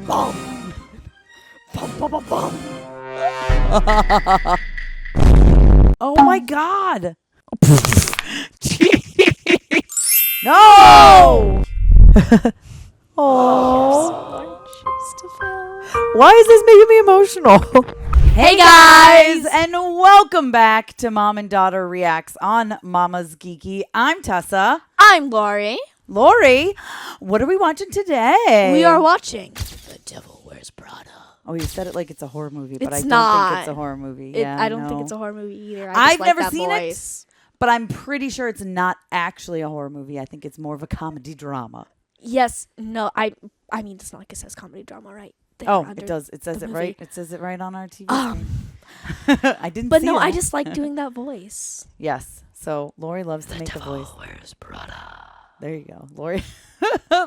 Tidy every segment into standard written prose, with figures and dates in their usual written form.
Bum. Bum, bum, bum, bum. Oh my God. No. Oh. Why is this making me emotional? Hey guys, and welcome back to Mom and Daughter Reacts on Mama's Geeky. I'm Tessa. I'm Lorie. Lorie, what are we watching today? We are watching The Devil Wears Prada. Oh, you said it like it's a horror movie, but It's I don't not. think it's a horror movie. Yeah, I don't think it's a horror movie either. I've like never that seen voice. it, but I'm pretty sure it's not actually a horror movie. I think it's more of a comedy drama. Yes. No. I mean, it's not like it says comedy drama, right? There Oh, under it does. It says the it movie. right. It says it right on our TV screen. I didn't But see no, it. I just like doing that voice. Yes. So Lorie loves to make the voice. Wears Prada. There you go. Lorie.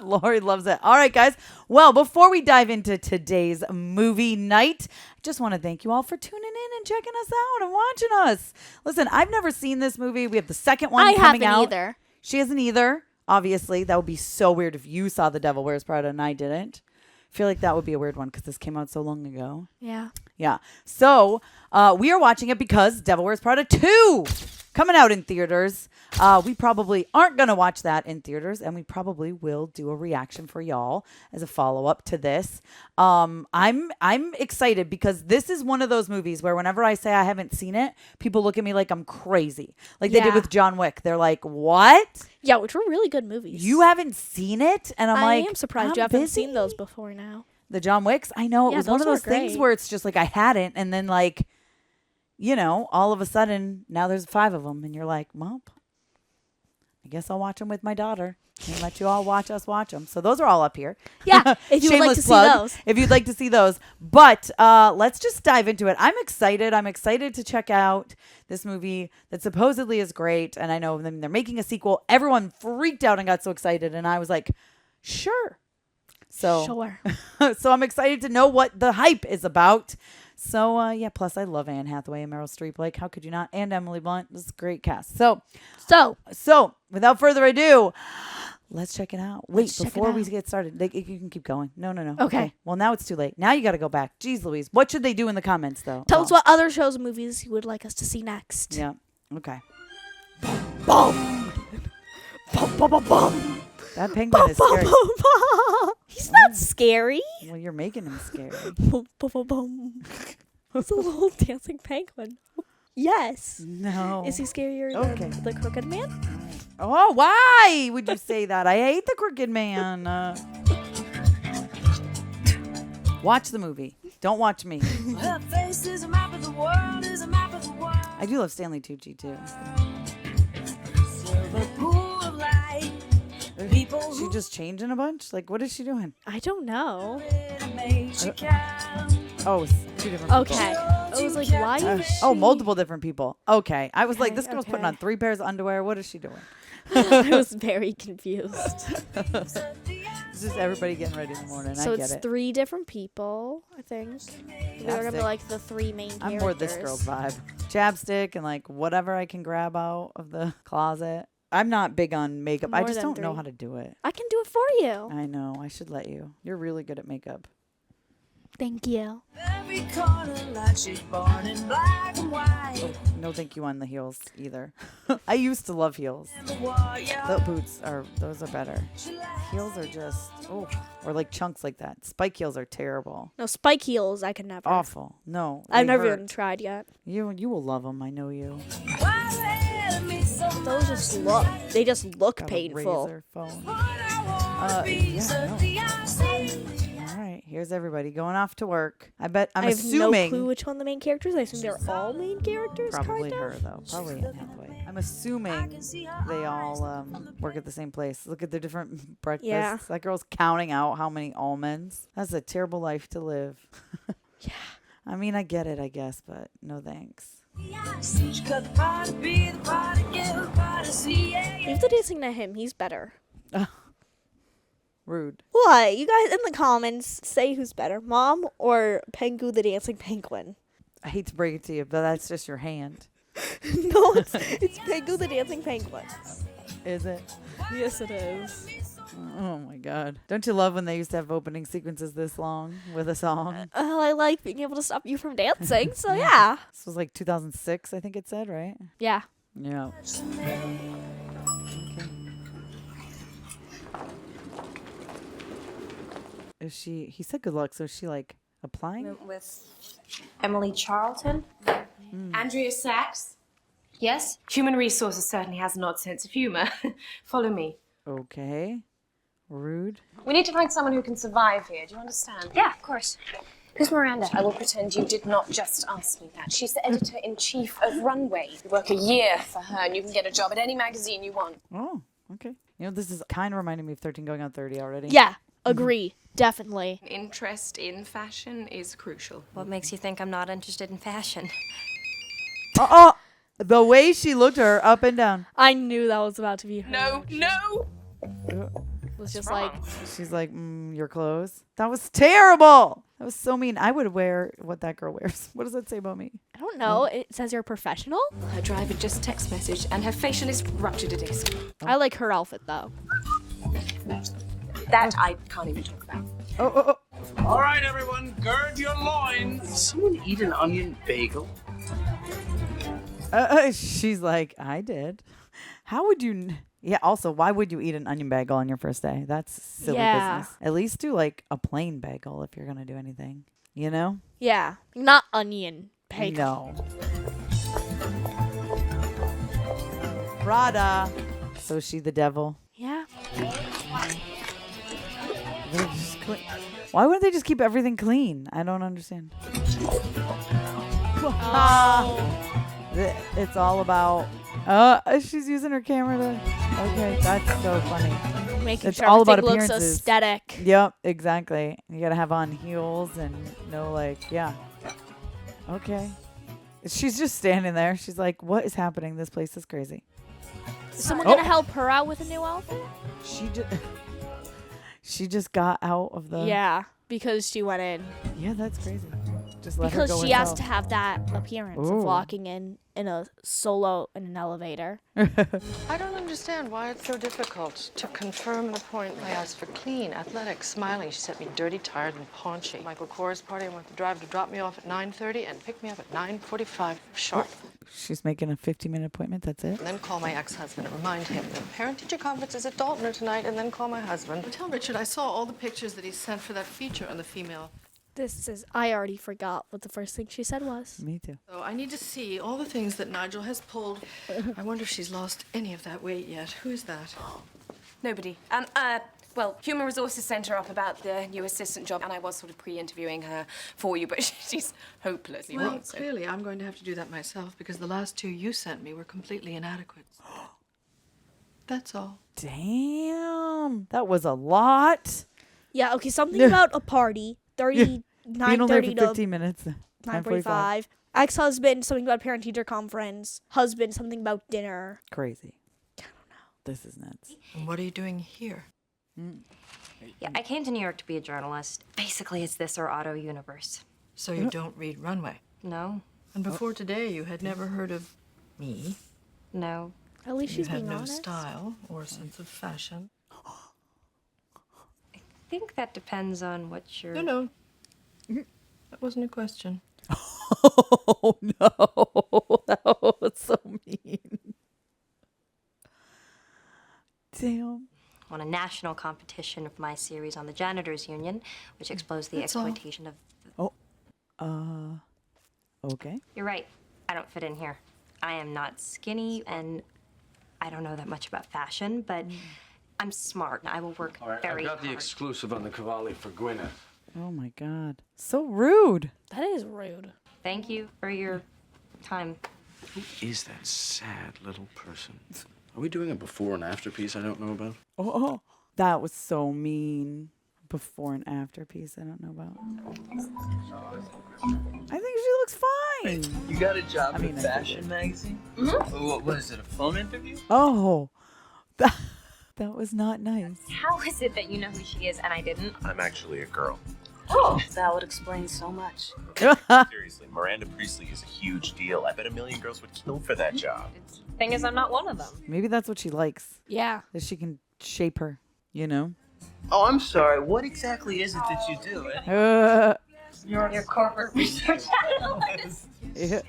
Lorie loves it. All right, guys. Well, before we dive into today's movie night, I just want to thank you all for tuning in and checking us out and watching us. Listen, I've never seen this movie. We have the second one coming out. I haven't either. She hasn't either. Obviously, that would be so weird if you saw The Devil Wears Prada and I didn't. I feel like that would be a weird one because this came out so long ago. Yeah. Yeah. So we are watching it because Devil Wears Prada 2 coming out in theaters. We probably aren't going to watch that in theaters, and we probably will do a reaction for y'all as a follow-up to this. I'm excited because this is one of those movies where whenever I say I haven't seen it, people look at me like I'm crazy. Like they did with John Wick. They're like, what? Yeah, which were really good movies. You haven't seen it? And I like, am surprised I'm you haven't busy. seen those before now. The John Wicks? I know. It was one of those things where it's just like I hadn't, and then like, you know, all of a sudden now there's 5 of them, and you're like, well, I guess I'll watch them with my daughter and let you all watch us watch them. So those are all up here. Yeah, if you would like to see those. If you'd like to see those. But let's just dive into it. I'm excited. I'm excited to check out this movie that supposedly is great. And I know they're making a sequel. Everyone freaked out and got so excited. And I was like, sure. So, so I'm excited to know what the hype is about. So, yeah, plus I love Anne Hathaway and Meryl Streep. Like, how could you not? And Emily Blunt. This is a great cast. So, without further ado, let's check it out. Wait, before we get started, you can keep going. No. Okay. Well, now it's too late. Now you got to go back. Jeez Louise. What should they do in the comments, though? Tell us what other shows and movies you would like us to see next. Yeah. Okay. Bum. Bum, bum, bum, bum. That penguin is scary. He's not scary. Well, you're making him scary. It's a little dancing penguin. Yes. No. Is he scarier than the Crooked Man? Oh, why would you say that? I hate the Crooked Man. Watch the movie. Don't watch me. Her face is a map of the world, is a map of the world. I do love Stanley Tucci, too. She just changing a bunch? Like, what is she doing? I don't know. Oh, it's 2 different people. Okay. I was like, why is she... Oh, multiple different people. Okay. I was like, this girl's putting on 3 pairs of underwear. What is she doing? I was very confused. It's just everybody getting ready in the morning. So I get it's it. 3 different people, I think. They're going to be like the 3 main characters. I'm more this girl's vibe. Chapstick and like whatever I can grab out of the closet. I'm not big on makeup. I just don't know how to do it. I can do it for you. I know. I should let you. You're really good at makeup. Thank you. Every corner like she's born in black and white. Oh, no thank you on the heels either. I used to love heels. The boots those are better. Heels are just or like chunks like that. Spike heels are terrible. No, spike heels I can never. Awful. No. I've never even tried yet. You will love them. I know you. Those just look painful. Razor phone. Yeah, no. All right, here's everybody going off to work. I'm assuming. I have no clue which one the main characters. I assume they're all main characters. Probably her though. Probably Anne Hathaway. I'm assuming they all work at the same place. Look at their different breakfasts. Yeah. That girl's counting out how many almonds. That's a terrible life to live. Yeah. I mean, I get it, I guess, but no thanks. Leave the dancing to him. He's better. Rude. What? You guys in the comments say who's better, Mom or Pengu the dancing penguin? I hate to break it to you, but that's just your hand. No, it's Pengu the dancing penguin. Is it? Yes, it is. Oh my God. Don't you love when they used to have opening sequences this long with a song? I like being able to stop you from dancing, so yeah. This was like 2006, I think it said, right? Yeah. Yeah. Okay. Is she, he said good luck, so is she like applying? With Emily Charlton. Andrea Sachs. Yes? Human Resources certainly has an odd sense of humor. Follow me. Okay. Rude. We need to find someone who can survive here. Do you understand? Yeah, of course. Who's Miranda? I will pretend you did not just ask me that. She's the editor-in-chief of Runway. You work a year for her, and you can get a job at any magazine you want. Oh, okay. You know, this is kind of reminding me of 13 going on 30 already. Yeah, agree. Definitely. Interest in fashion is crucial. What makes you think I'm not interested in fashion? Oh, the way she looked her up and down. I knew that was about to be her. No. It was just like, She's like, your clothes. That was terrible. That was so mean. I would wear what that girl wears. What does that say about me? I don't know. It says you're professional. Her driver just text messaged, and her facialist ruptured a disc. I like her outfit though. That I can't even talk about. Oh. All right, everyone, gird your loins. Did someone eat an onion bagel? She's like, I did. How would you? Yeah. Also, why would you eat an onion bagel on your first day? That's silly business. At least do like a plain bagel if you're gonna do anything. You know? Yeah, not onion bagel. No. Prada. So is she the devil? Yeah. They're just why wouldn't they just keep everything clean? I don't understand. It's all about. She's using her camera to. Okay, that's so funny. Making It's sure all everything about looks appearances. aesthetic. Yep, exactly. You gotta have on heels and no yeah. Okay. She's just standing there. She's like, "What is happening? This place is crazy." Is someone gonna help her out with a new outfit? She just got out of the. Yeah, because she went in. Yeah, that's crazy. Just let her Because go she has herself. to have that appearance Ooh. of walking in a solo in an elevator. I don't understand why it's so difficult to confirm an appointment. I asked for clean, athletic, smiling. She sent me dirty, tired, and paunchy. Michael Kors party, I want the driver to drop me off at 9:30 and pick me up at 9:45 sharp. She's making a 15-minute appointment. That's it. And then call my ex-husband and remind him the parent-teacher conference is at Dalton tonight, and then call my husband. But tell Richard I saw all the pictures that he sent for that feature on the female. I already forgot what the first thing she said was. Me too. So I need to see all the things that Nigel has pulled. I wonder if she's lost any of that weight yet. Who is that? Nobody. Well, Human Resources sent her up about the new assistant job, and I was sort of pre-interviewing her for you, but she's hopelessly Well, wrong. So. clearly I'm going to have to do that myself because the last two you sent me were completely inadequate. That's all. Damn, that was a lot. Yeah, okay, something about a party. Being only there 9:30 for to 15 minutes. 9:45. Ex-husband, something about parent-teacher conference. Husband, something about dinner. Crazy. I don't know. This is nuts. And what are you doing here? Yeah, I came to New York to be a journalist. Basically, it's this or Auto Universe. So you don't read Runway? No, And before today, you had never heard of me. no. At least You she's had being no honest. style or sense of fashion. I think that depends on what you're... No. That wasn't a question. Oh no, that was so mean. Damn. Won a national competition of my series on the Janitors Union, which exposed the That's all. exploitation of... Okay. You're right. I don't fit in here. I am not skinny, and I don't know that much about fashion, but I'm smart. I will work All right, very I've got the hard. exclusive on the Cavalli for Gwyneth. Oh my God. So rude. That is rude. Thank you for your time. Who is that sad little person? Are we doing a before and after piece I don't know about? Oh, that was so mean. Before and after piece I don't know about. I think she looks fine. You got a job I mean, in a I fashion did. magazine? What is it, a phone interview? Oh, that was not nice. How is it that you know who she is and I didn't? I'm actually a girl. Oh, that would explain so much. Seriously, Miranda Priestly is a huge deal. I bet a million girls would kill for that job. Thing is, I'm not one of them. Maybe that's what she likes. Yeah. That she can shape her. you know. Oh, I'm sorry. What exactly is it that you do? You're your corporate research analyst. Yeah.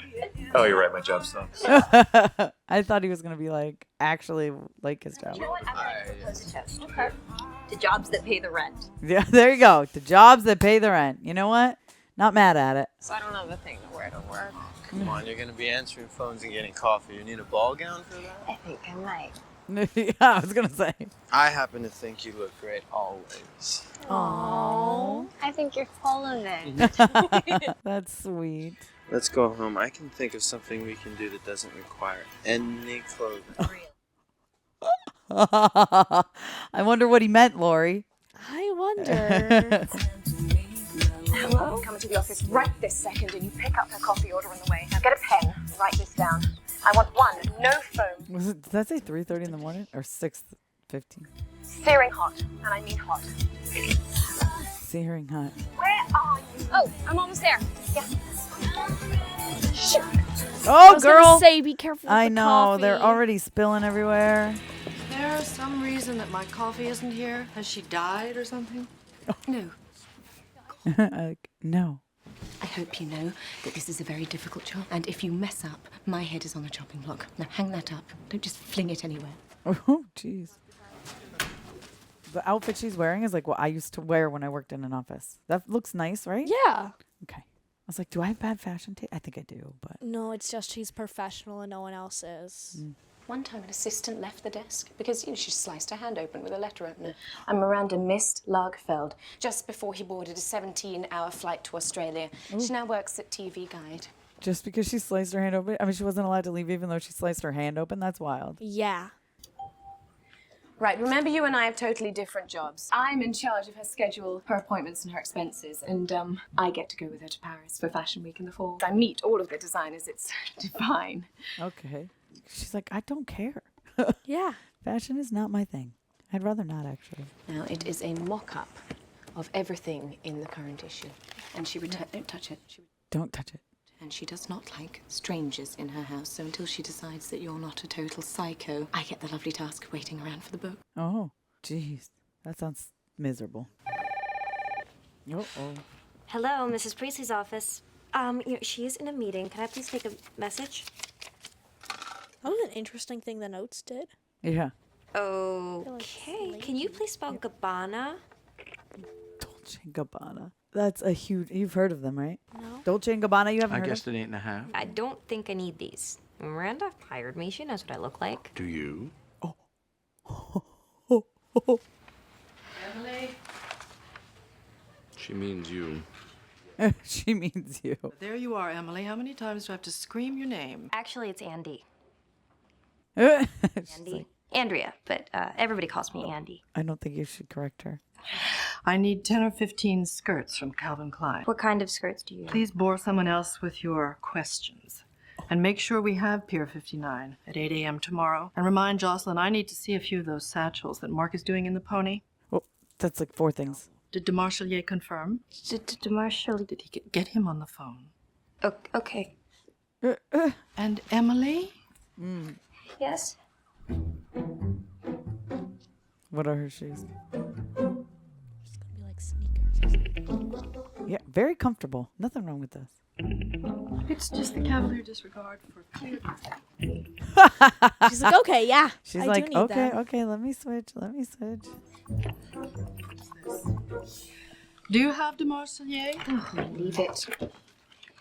Oh, you're right. My job sucks. I thought he was gonna be like actually like his job. You know what? I'm going to propose a toast. Okay. To jobs that pay the rent. Yeah, there you go. The jobs that pay the rent. You know what? Not mad at it. So I don't have a thing to wear to work. Come on, you're gonna be answering phones and getting coffee. You need a ball gown for that? I think I might. Yeah, I was gonna say. I happen to think you look great always. Aww. I think you're full of it. That's sweet. Let's go home. I can think of something we can do that doesn't require any clothing. I wonder what he meant, Lorie. I wonder. Hello? Come into the office right this second and you pick up her coffee order on the way. Now get a pen and write this down. I want one, no foam. Did that say 3:30 in the morning or 6:15? Searing hot, and I mean hot. Searing hot. Where are you? Oh, I'm almost there. Yeah. Shoot. I Oh, was girl! gonna say, be careful with I the know coffee. they're already spilling everywhere. There's some reason that my coffee isn't here. Has she died or something? No. No. I hope you know that this is a very difficult job, and if you mess up, my head is on the chopping block. Now hang that up. Don't just fling it anywhere. Oh, jeez. The outfit she's wearing is like what I used to wear when I worked in an office. That looks nice, right? Yeah. Okay. I was like, do I have bad fashion taste? I think I do, but No, it's just she's professional and no one else is. One time an assistant left the desk because, she sliced her hand open with a letter opener. And Miranda missed Lagerfeld just before he boarded a 17-hour flight to Australia. She now works at TV Guide. just because she sliced her hand open, I mean, she wasn't allowed to leave even though she sliced her hand open. That's wild. Yeah. Right, remember you and I have totally different jobs. I'm in charge of her schedule, her appointments and her expenses, and I get to go with her to Paris for Fashion Week in the fall. I meet all of the designers, it's divine. Okay. She's like, I don't care. Yeah. Fashion is not my thing. I'd rather not, actually. Now, it is a mock-up of everything in the current issue. And she don't touch it. Don't touch it. And she does not like strangers in her house, so until she decides that you're not a total psycho, I get the lovely task of waiting around for the book. Oh, jeez. That sounds miserable. Uh-oh. Hello, Mrs. Priestley's office. She is in a meeting. Can I please take a message? That was an interesting thing the notes did. Yeah. Okay. Can you please spell Gabbana? Dolce & Gabbana. That's a huge... You've heard of them, right? No. Dolce & Gabbana, you haven't I heard guessed of? an 8.5. I don't think I need these. Miranda hired me. She knows what I look like. Do you? Emily? She means you. She means you. There you are, Emily. How many times do I have to scream your name? Actually, it's Andy. She's Andy. like, Andrea, but everybody calls me Andy. I don't think you should correct her. I need 10 or 15 skirts from Calvin Klein. What kind of skirts do you have? Please bore someone else with your questions. And make sure we have Pier 59 at 8 a.m. tomorrow. And remind Jocelyn I need to see a few of those satchels that Mark is doing in the pony. Oh, that's like 4 things. Did de Marchelier confirm? Marshall. Did he get him on the phone? Okay. And Emily? Yes? What are her shoes? It's gonna be like sneakers. Yeah, very comfortable. Nothing wrong with this. It's just the cavalier disregard for clear. She's like, okay, yeah. She's I like, do need okay, that. okay, let me switch. Do you have de Marchelier? Leave it.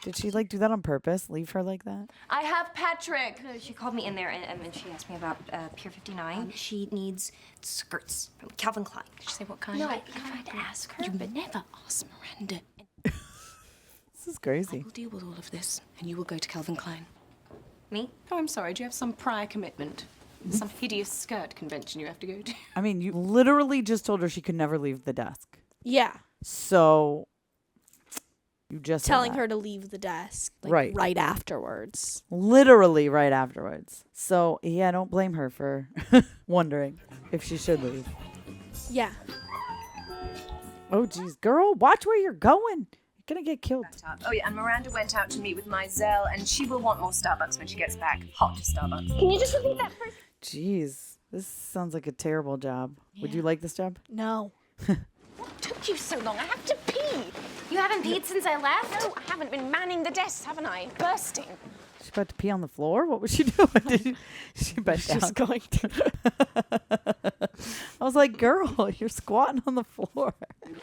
Did she like do that on purpose? Leave her like that? I have Patrick. She called me in there and she asked me about Pier 59. She needs skirts from Calvin Klein. Did she say what kind? No, I tried to ask her, You but never ask Miranda. This is crazy. We'll deal with all of this, and you will go to Calvin Klein. me? Oh, I'm sorry. Do you have some prior commitment? Some hideous skirt convention you have to go to? I mean, you literally just told her she could never leave the desk. Yeah. So you just said Telling that. her to leave the desk. Like, Right. right afterwards. Literally right afterwards. So yeah, don't blame her for wondering if she should leave. Yeah. Oh geez, girl, watch where you're going. You're gonna get killed. Oh, yeah, and Miranda went out to meet with Nigel, and she will want more Starbucks when she gets back. Hot Starbucks. Can you just repeat that first? Jeez. This sounds like a terrible job. Would you like this job? No. What took you so long? I have to pee. You haven't peed since I left? No, I haven't been manning the desks, haven't I? Bursting. She's about to pee on the floor? What was she doing? She bent down. Just going to. I was like, girl, you're squatting on the floor.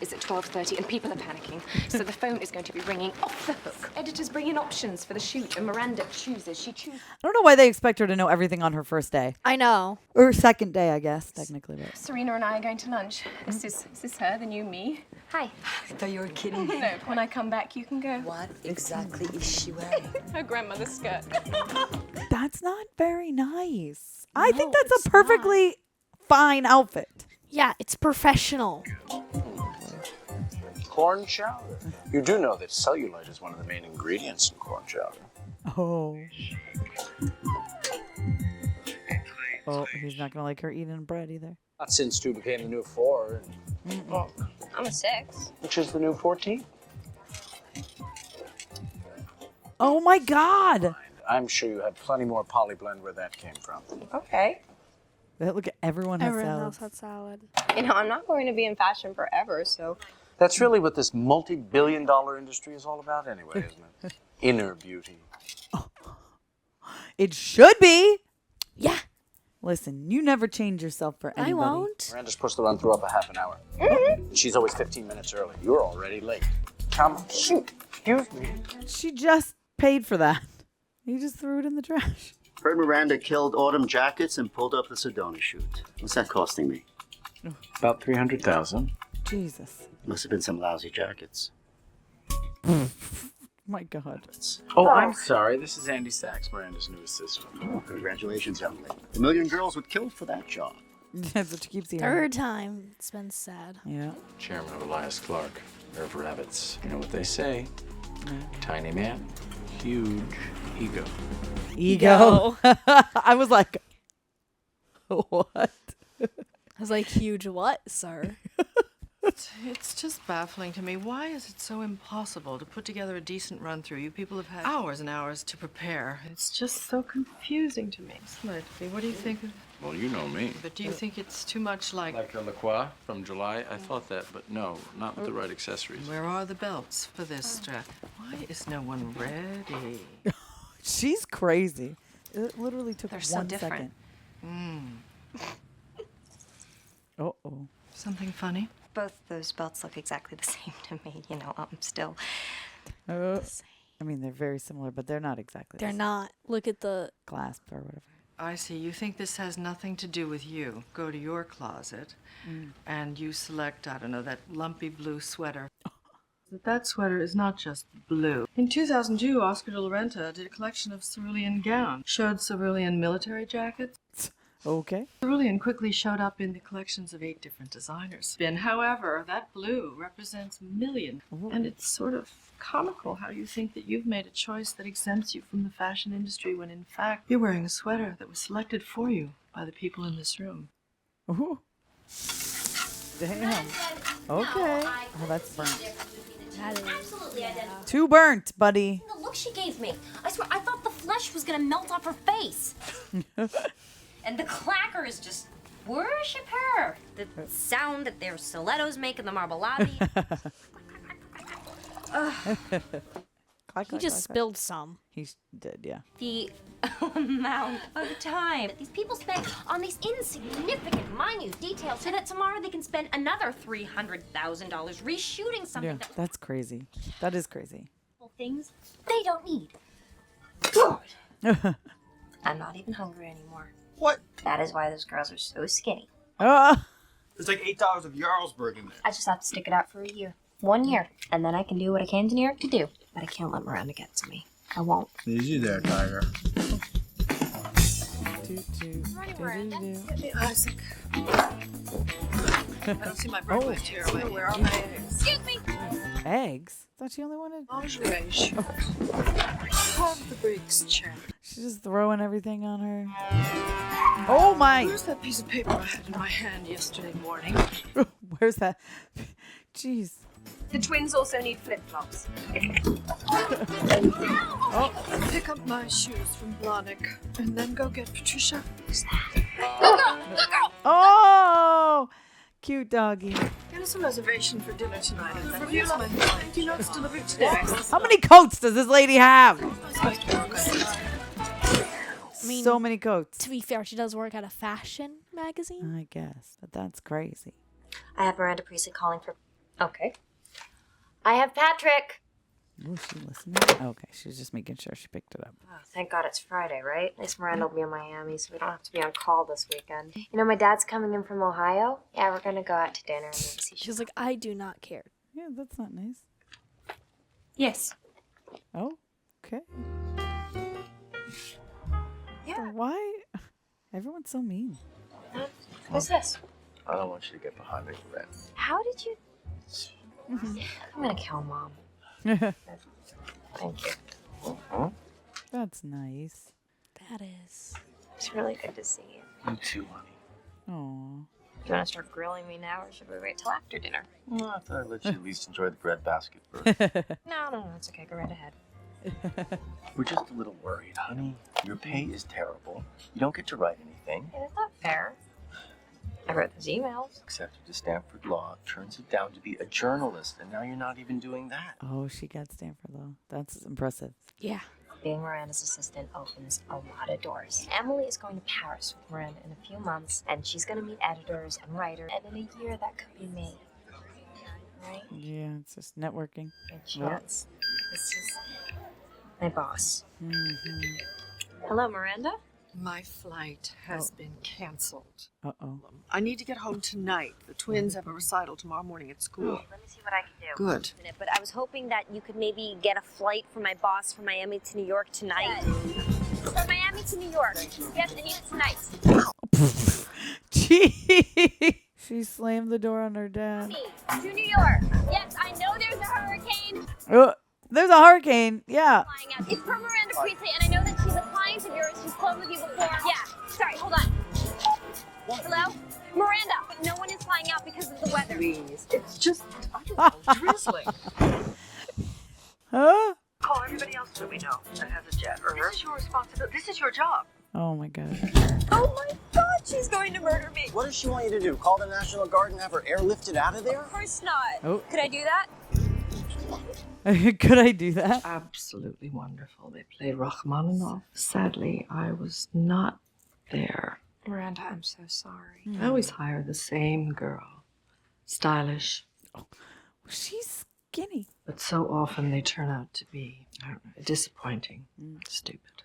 It's at 12:30 and people are panicking, so the phone is going to be ringing off the hook. Editors bring in options for the shoot and Miranda chooses. She chooses. I don't know why they expect her to know everything on her first day. I know. Or second day, I guess, technically. But. Serena and I are going to lunch. Is this her, the new me? Hi. I thought you were kidding me. No, when I come back, you can go. What exactly is she wearing? Her grandmother's skirt. That's not very nice. I think No, that's it's a perfectly fine outfit. Yeah, it's professional. Corn chowder. You do know that cellulite is one of the main ingredients in corn chowder. Oh. Oh, he's not going to like her eating bread either. Not since 2 became the new 4. Well, I'm a 6. Which is the new 14. Oh, my God. I'm sure you had plenty more polyblend where that came from. Okay. Look at everyone has Everyone salads. else had salad. You know, I'm not going to be in fashion forever, so. That's really what this multi-billion-dollar industry is all about anyway, isn't it? Inner beauty. It should be. Yeah, Listen, you never change yourself for anybody. I won't. Miranda's supposed to run through up a half an hour. She's always 15 minutes early. You're already late. Come, shoot. Excuse me. She just paid for that. You just threw it in the trash. Heard Miranda killed Autumn Jackets and pulled up the Sedona shoot. What's that costing me? About 300,000. Jesus. Must have been some lousy jackets. My God. Oh, I'm sorry. This is Andy Sachs, Miranda's new assistant. Oh, congratulations, young lady. A million girls would kill for that job. That's what she keeps hearing. Third time. It's been sad. Yeah. Chairman of Elias Clark, Nerve Rabbits. You know what they say? Tiny man, huge ego. Ego. I was like, what? I was like, huge what, sir? It's just baffling to me. Why is it so impossible to put together a decent run-through? You people have had hours and hours to prepare. It's just so confusing to me. Slightly. What do you think of... Well, you know me. But do you think it's too much like... Like a La Croix from July? I thought that, but no, not with the right accessories. Where are the belts for this strap? Why is no one ready? She's crazy. It literally took They're 1 so different. second. Uh-oh. Something funny? Both those belts look exactly the same to me, you know, still. I mean, they're very similar, but they're not exactly They're the not. Look at the... clasp or whatever. I see. You think this has nothing to do with you. Go to your closet and you select, I don't know, that lumpy blue sweater. That sweater is not just blue. In 2002, Oscar de la Renta did a collection of cerulean gowns. Showed cerulean military jackets. Okay. Cerulean quickly showed up in the collections of 8 different designers. However, that blue represents millions. And it's sort of comical how you think that you've made a choice that exempts you from the fashion industry when in fact you're wearing a sweater that was selected for you by the people in this room. Ooh. Damn. Okay. Oh, that's burnt. That is... Absolutely identical. Too burnt, buddy. The look she gave me. I swear, I thought the flesh was gonna melt off her face. And the clackers just worship her. The sound that their stilettos make in the marble lobby. He just spilled some. He did, yeah. The amount of time that these people spend on these insignificant, minute details so that tomorrow they can spend another $300,000 reshooting something Yeah, that's crazy. That is crazy. things they don't need. God. I'm not even hungry anymore. What? That is why those girls are so skinny. There's like $8 of Jarlsberg in there. I just have to stick it out for a year. 1 year. And then I can do what I came to New York to do. But I can't let Miranda get to me. I won't. Easy there, Tiger. Morning, Miranda. Isaac. I don't see my breakfast here. Where are my eggs? Excuse me. Eggs? Thought she only wanted... Lingerie, sure. Have the Briggs chair. She's just throwing everything on her. Oh, my... Where's that piece of paper I had in my hand yesterday morning? Where's that? Jeez. The twins also need flip-flops. Pick up my shoes from Blahnik and then go get Patricia. Oh, cute doggy. Get us a reservation for dinner tonight. And then here's my 90 notes delivered today. How many coats does this lady have? So many coats. To be fair, she does work at a fashion magazine. I guess, but that's crazy. I have Miranda Priestly calling for. Okay. I have Patrick. Was she listening? Okay, she was just making sure she picked it up. Oh, thank God it's Friday, right? At least Miranda will be in Miami, so we don't have to be on call this weekend. You know, my dad's coming in from Ohio. Yeah, we're gonna go out to dinner and maybe see. She's like, I do not care. Yeah, that's not nice. Yes. Oh, okay. Yeah. Why? Everyone's so mean. What's this? I don't want you to get behind me, Red. How did you? I'm gonna kill Mom. Thank you. That's nice. That is. It's really good to see you. You too, honey. Aw. Do you want to start grilling me now, or should we wait till after dinner? Well, I thought I'd let you at least enjoy the bread basket first. No, it's okay. Go right ahead. We're just a little worried, honey. Your pay is terrible. You don't get to write anything. Hey, that's not fair. I wrote those emails. Accepted to Stanford Law, turns it down to be a journalist, and now you're not even doing that. Oh, she got Stanford Law. That's impressive. Yeah. Being Miranda's assistant opens a lot of doors. Emily is going to Paris with Miranda in a few months, and she's going to meet editors and writers, and in a year that could be me. Right? Yeah, it's just networking. Good chance. This is my boss. Mm-hmm. Hello, Miranda? My flight has been canceled. Uh-oh. I need to get home tonight. The twins have a recital tomorrow morning at school. Let me see what I can do. Good. But I was hoping that you could maybe get a flight from my boss from Miami to New York tonight. From Miami to New York. Yes, I need it tonight. Gee. She slammed the door on her dad. To New York. Yes, I know there's a hurricane. There's a hurricane. Yeah. Flying out. It's from Miranda Priestly, and I know that she's a client of yours. She's flown with you before. Yeah. Sorry, hold on. Hello? Miranda, but no one is flying out because of the weather. Please. It's just, I don't know, drizzling. Huh? Call everybody else that we know that has a jet. This is your responsibility. This is your job. Oh, my God. Oh my God, she's going to murder me. What does she want you to do? Call the National Guard and have her airlifted out of there? Of course not. Oh. Could I do that? Could I do that? Absolutely wonderful. They played Rachmaninoff. Sadly, I was not there. Miranda, I'm so sorry. I always hire the same girl. Stylish. She's skinny. But so often they turn out to be, I don't know, disappointing, stupid.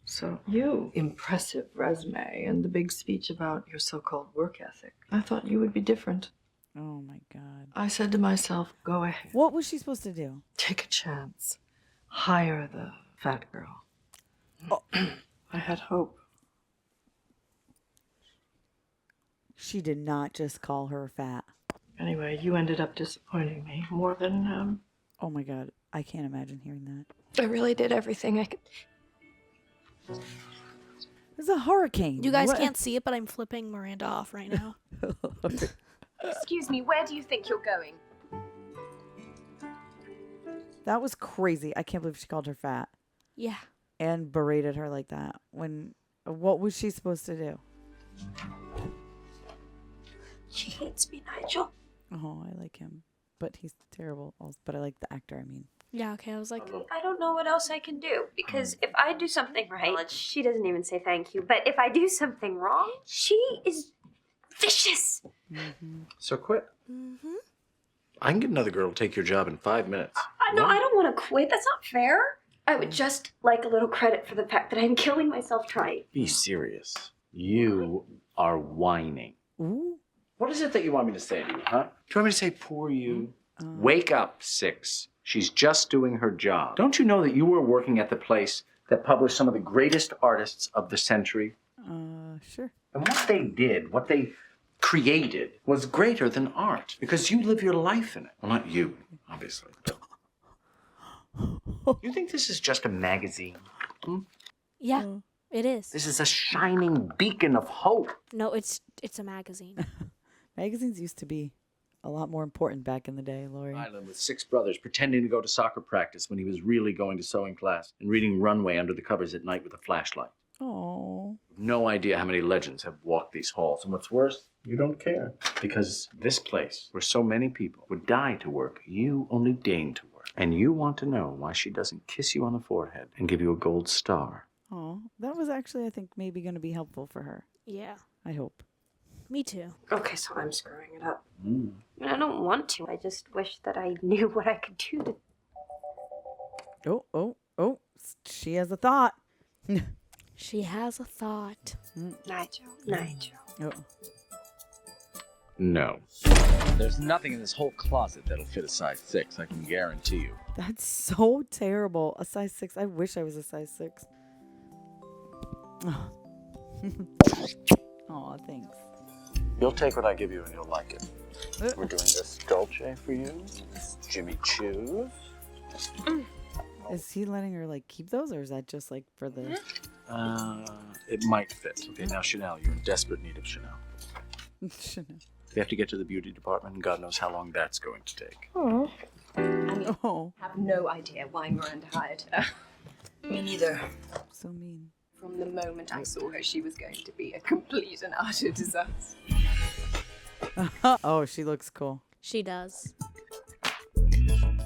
So you, impressive resume and the big speech about your so-called work ethic. I thought you would be different. Oh, my God. I said to myself, go ahead. What was she supposed to do? Take a chance. Hire the fat girl. Oh. I had hope. She did not just call her fat. Anyway, you ended up disappointing me more than, Oh, my God. I can't imagine hearing that. I really did everything I could. There's a hurricane. You guys What? can't see it, but I'm flipping Miranda off right now. Excuse me, where do you think you're going? That was crazy. I can't believe she called her fat Yeah. and berated her like that. What was she supposed to do? She hates me, Nigel. Oh, I like him, but he's terrible. But I like the actor. I mean, Yeah, okay. I was like, I don't know what else I can do, because if I do something right, she doesn't even say thank you. But if I do something wrong, she is vicious. So quit. I can get another girl to take your job in 5 minutes. No, I don't want to quit. That's not fair. I would just like a little credit for the fact that I'm killing myself trying. Be serious. You are whining. ooh. What is it that you want me to say to you, huh? Do you want me to say, poor you? Wake up, 6. She's just doing her job. Don't you know that you were working at the place that published some of the greatest artists of the century? Sure. And what they did, what they created, was greater than art. Because you live your life in it. Well, not you, obviously. You think this is just a magazine? yeah, it is. This is a shining beacon of hope. No, it's a magazine. Magazines used to be a lot more important back in the day, Lorie. Island with 6 brothers pretending to go to soccer practice when he was really going to sewing class and reading Runway under the covers at night with a flashlight. Oh. No idea how many legends have walked these halls. And what's worse, you don't care. Because this place, where so many people would die to work, you only deign to work. And you want to know why she doesn't kiss you on the forehead and give you a gold star. Oh, that was actually, I think, maybe going to be helpful for her. Yeah. I hope. Me too. Okay, so I'm screwing it up. I don't want to. I just wish that I knew what I could do to... Oh. She has a thought. She has a thought. Nigel. Oh. No. There's nothing in this whole closet that'll fit a size 6, I can guarantee you. That's so terrible. A size 6. I wish I was a size 6. Oh, thanks. You'll take what I give you and you'll like it. We're doing this Dolce for you. This Jimmy Choo's. Is he letting her like keep those, or is that just like for the? It might fit. Okay, now Chanel, you're in desperate need of Chanel. Chanel. They have to get to the beauty department, and God knows how long that's going to take. Oh. I have no idea why Miranda hired her. Me neither. So mean. From the moment I saw her, she was going to be a complete and utter disaster. Oh, she looks cool. She does.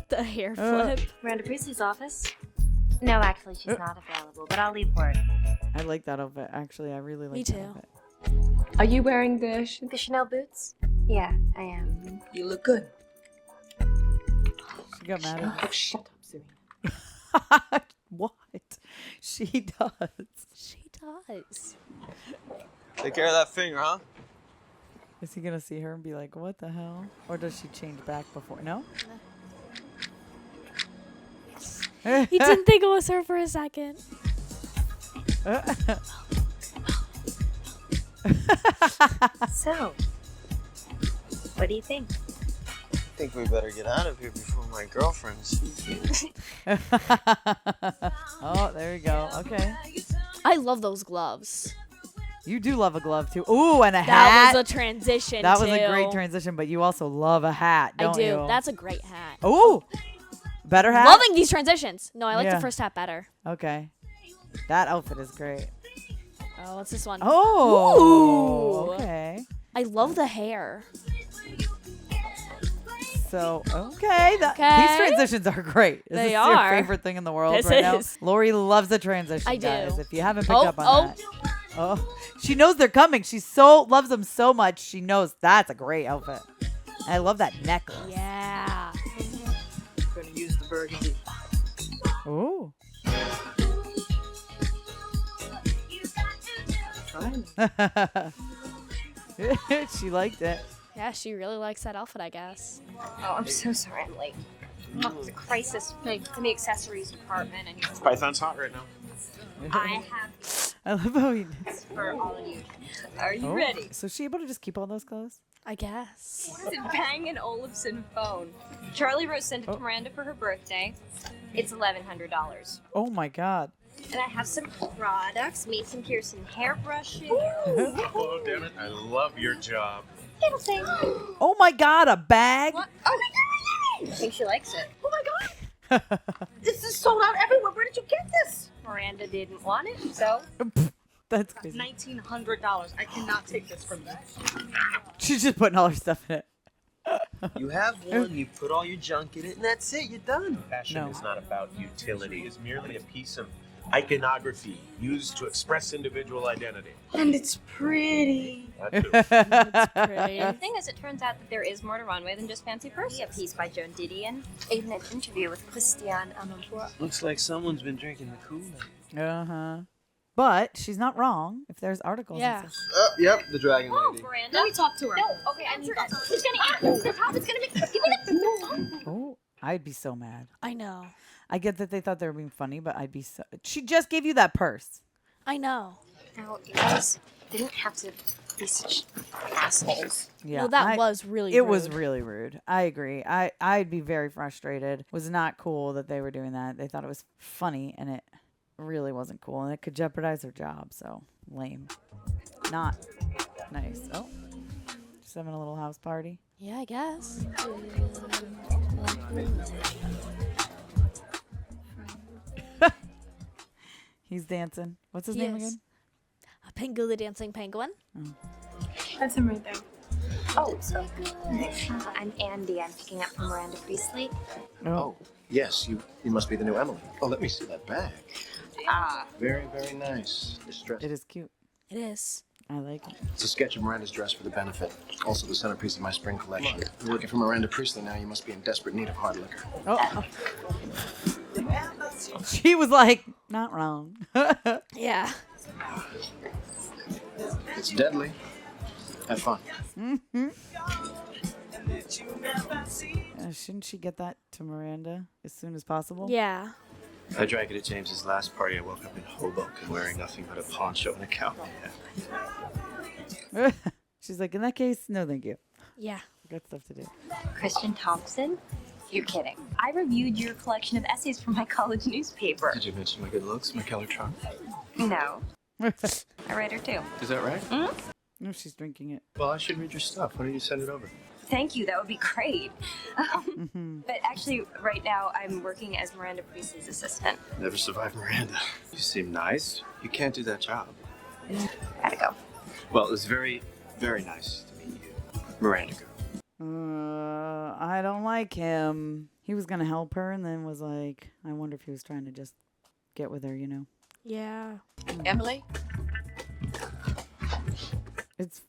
The hair Uh. flip. Miranda Priestly's office? No, actually, she's not available, but I'll leave word. I like that outfit. Actually, I really like Me that too. outfit. Are you wearing the Chanel boots? Yeah, I am. You look good. She got mad at me. Oh, shut up, Serena. What? She does. She does. Take care of that finger, huh? Is he gonna see her and be like, "What the hell?" Or does she change back before? No. He didn't think it was her for a second. So, what do you think? I think we better get out of here before my girlfriend sees you. Oh, there you go. Okay. I love those gloves. You do love a glove too. Ooh, and a hat. That was a transition. That was a great transition, but you also love a hat, I don't do. you? That's a great hat. Ooh. Better hat? Loving these transitions. No, I like Yeah. the first hat better. Okay. That outfit is great. Oh, what's this one? Oh. Ooh. Okay. I love the hair. So, okay. These Okay. transitions are great. Is They this are. your favorite thing in the world This right now? is. Lorie loves the transition, I do. guys. If you haven't picked Oh, up on oh. that. Oh. She knows they're coming. She so loves them so much. She knows that's a great outfit. And I love that necklace. Yeah. I'm gonna use the burgundy. Ooh. She liked it. Yeah, she really likes that outfit, I guess. Oh, I'm so sorry I'm late. Oh, it's a crisis in the accessories department, and Python's hot right now. I have I love how he. this for all of you. Are you Oh, ready? So is she able to just keep all those clothes? I guess. It's a Bang & Olufsen phone. Charlie Rose sent it to Miranda for her birthday. It's $1,100. Oh my God. And I have some products, Mason Pearson hairbrushes. Oh, damn it. I love your job. Little thing. Oh my God, a bag. What? Oh my God! I think she likes it. Oh my God! This is sold out everywhere. Where did you get this? Miranda didn't want it, so That's crazy. $1,900. I cannot take this from you. She's just putting all her stuff in it. You have one, you put all your junk in it, and that's it. You're done. Fashion No. is not about utility. It's merely a piece of iconography used to express individual identity. And it's pretty. That too. the thing is, it turns out that there is more to Runway than just fancy purses. A piece by Joan Didion, even an interview with Christiane Amanpour. Looks like someone's been drinking the Kool-Aid. Uh-huh. But she's not wrong if there's articles. Yeah. And stuff. Yep, the Dragon Lady. Miranda, Let me talk to her. no, okay, answer that. Who's gonna answer? The top is gonna be. Give me the. Oh, I'd be so mad. I know. I get that they thought they were being funny, but I'd be so. She just gave you that purse. I know. No, you guys didn't have to be such assholes. Yeah. No, that was really It rude. was really rude. I agree. I'd be very frustrated. It was not cool that they were doing that. They thought it was funny, and it really wasn't cool, and it could jeopardize their job. So lame. Not nice. Oh, just having a little house party. Yeah, I guess. He's dancing. What's his name again? Pengu the Dancing Penguin. That's him right there. Oh, so I'm Andy. I'm picking up from Miranda Priestly. Oh, yes, you must be the new Emily. Oh, let me see that bag. Very, very nice. This dress. It is cute. It is. I like it. It's a sketch of Miranda's dress for the benefit. Also the centerpiece of my spring collection. You're working for Miranda Priestly now. You must be in desperate need of hard liquor. Oh. She was like, not wrong. Yeah. It's deadly. Have fun. Shouldn't she get that to Miranda as soon as possible? Yeah. I drank it at James's last party. I woke up in Hoboken wearing nothing but a poncho and a cowboy hat. She's like, in that case, no thank you. Yeah. Got stuff to do. Christian Thompson? You're kidding. I reviewed your collection of essays from my college newspaper. Did you mention my good looks, my Keller charm? No. I read her too. Is that right? No, she's drinking it. Well, I should read your stuff. Why don't you send it over? Thank you. That would be great. But actually, right now, I'm working as Miranda Priestley's assistant. Never survived Miranda. You seem nice. You can't do that job. Gotta go. Well, it was very, very nice to meet you. Miranda girl. I don't like him. He was going to help her and then was like, I wonder if he was trying to just get with her, you know? Yeah. Emily, It's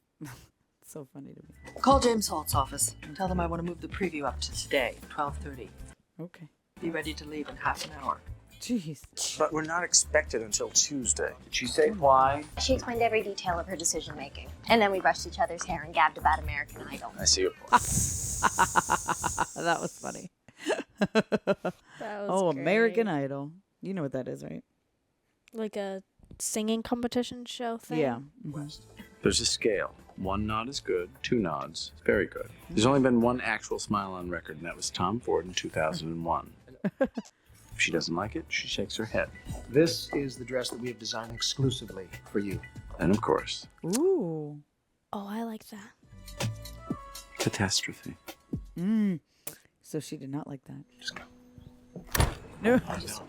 so funny to me. call James Holt's office and tell them I want to move the preview up to today, 12:30. Okay. Be ready to leave in half an hour. Jeez. But we're not expected until Tuesday. Did she say why? She explained every detail of her decision making. And then we brushed each other's hair and gabbed about American Idol. I see your point. That was funny. That was great. American Idol. You know what that is, right? Like a singing competition show thing? Yeah. There's a scale. 1 nod is good, 2 nods, very good. There's only been one actual smile on record, and that was Tom Ford in 2001. If she doesn't like it, she shakes her head. This is the dress that we have designed exclusively for you. And of course, Ooh. Oh, I like that. catastrophe. So she did not like that. Just go. No,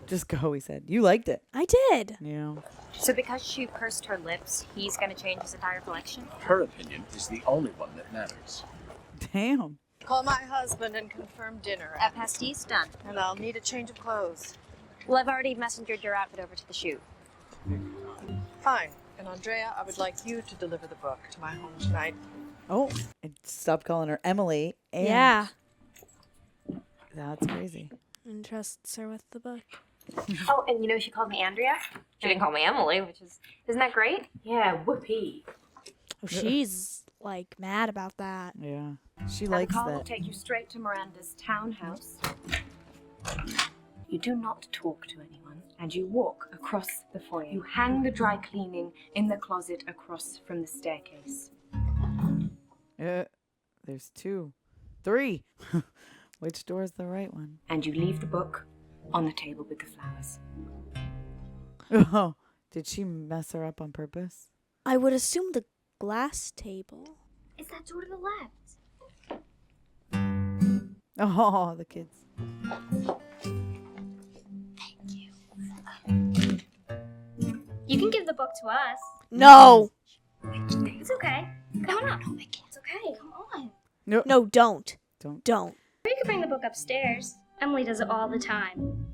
just go, he said. You liked it. I did. Yeah. So because she pursed her lips, he's gonna change his entire collection? Her opinion is the only one that matters. Damn. Call my husband and confirm dinner. At pastis, done. And I'll need a change of clothes. Well, I've already messengered your outfit over to the shoot. Fine. And Andrea, I would like you to deliver the book to my home tonight. Oh, and stop calling her Emily. And Yeah. That's crazy. And trusts her with the book. Oh, and you know she called me Andrea? She didn't call me Emily, isn't that great? Yeah, whoopee. Oh, she's like mad about that. Yeah. She Now, likes the call will that. take you straight to Miranda's townhouse. You do not talk to anyone, and you walk across the foyer. You hang the dry cleaning in the closet across from the staircase. There's 2. 3. Which door is the right one? And you leave the book on the table with the flowers. Oh, did she mess her up on purpose? I would assume the glass table. It's that door to the left. Oh, the kids. Thank you. You can give the book to us. No. It's okay. Come on. It's okay. Come on. No. No, don't. Don't. Or you could bring the book upstairs. Emily does it all the time.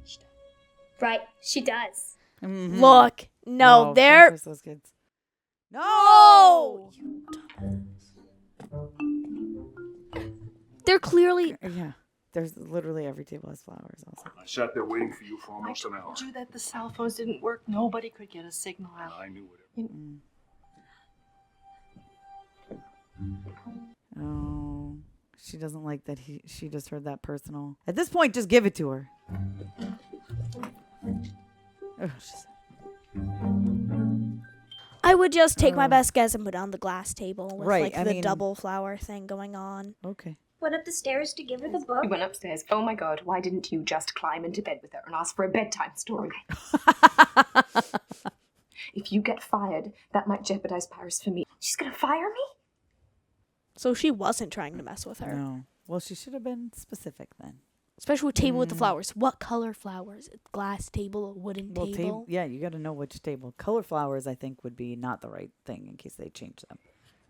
Right, she does. Mhm. Look. No, don't they're... trust those kids. No! They're clearly... Yeah. There's literally every table has flowers also. I sat there waiting for you for almost an hour. I told you that the cell phones didn't work. Nobody could get a signal out. I knew it. Oh, she doesn't like that she just heard that personal. At this point, just give it to her. Oh, I would just take my best guess and put it on the glass table with Right, like I the mean- double flower thing going on. Okay. Went up the stairs to give her the book. We went upstairs. Oh my god, why didn't you just climb into bed with her and ask for a bedtime story? If you get fired, that might jeopardize Paris for me. She's gonna fire me? So she wasn't trying to mess with her. No. Well, she should have been specific then. Especially with table with the flowers. What color flowers? Glass table, wooden table? Yeah, you got to know which table. Color flowers, I think, would be not the right thing in case they change them.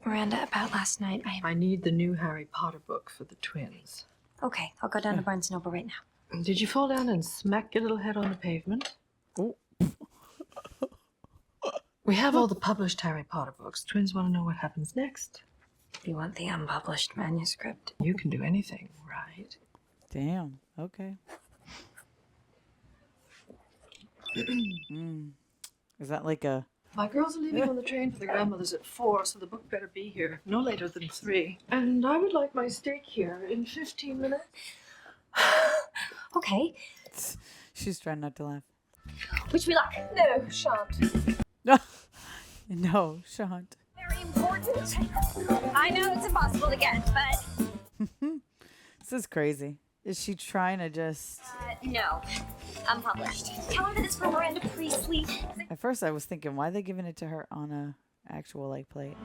Miranda, about last night, I need the new Harry Potter book for the twins. Okay, I'll go down to Barnes & Noble right now. Did you fall down and smack your little head on the pavement? Oh. We have all the published Harry Potter books. Twins want to know what happens next. You want the unpublished manuscript? You can do anything, right? Damn. Okay. Is that like a... My girls are leaving on the train for the grandmother's at 4, so the book better be here no later than 3. And I would like my steak here in 15 minutes. Okay. She's trying not to laugh. Wish me luck. No, shan't. No, shan't. Very important. I know it's impossible to get, but... This is crazy. Is she trying to just... No. Unpublished. Tell her that it's for Miranda Priestly. At first I was thinking, why are they giving it to her on a actual like plate?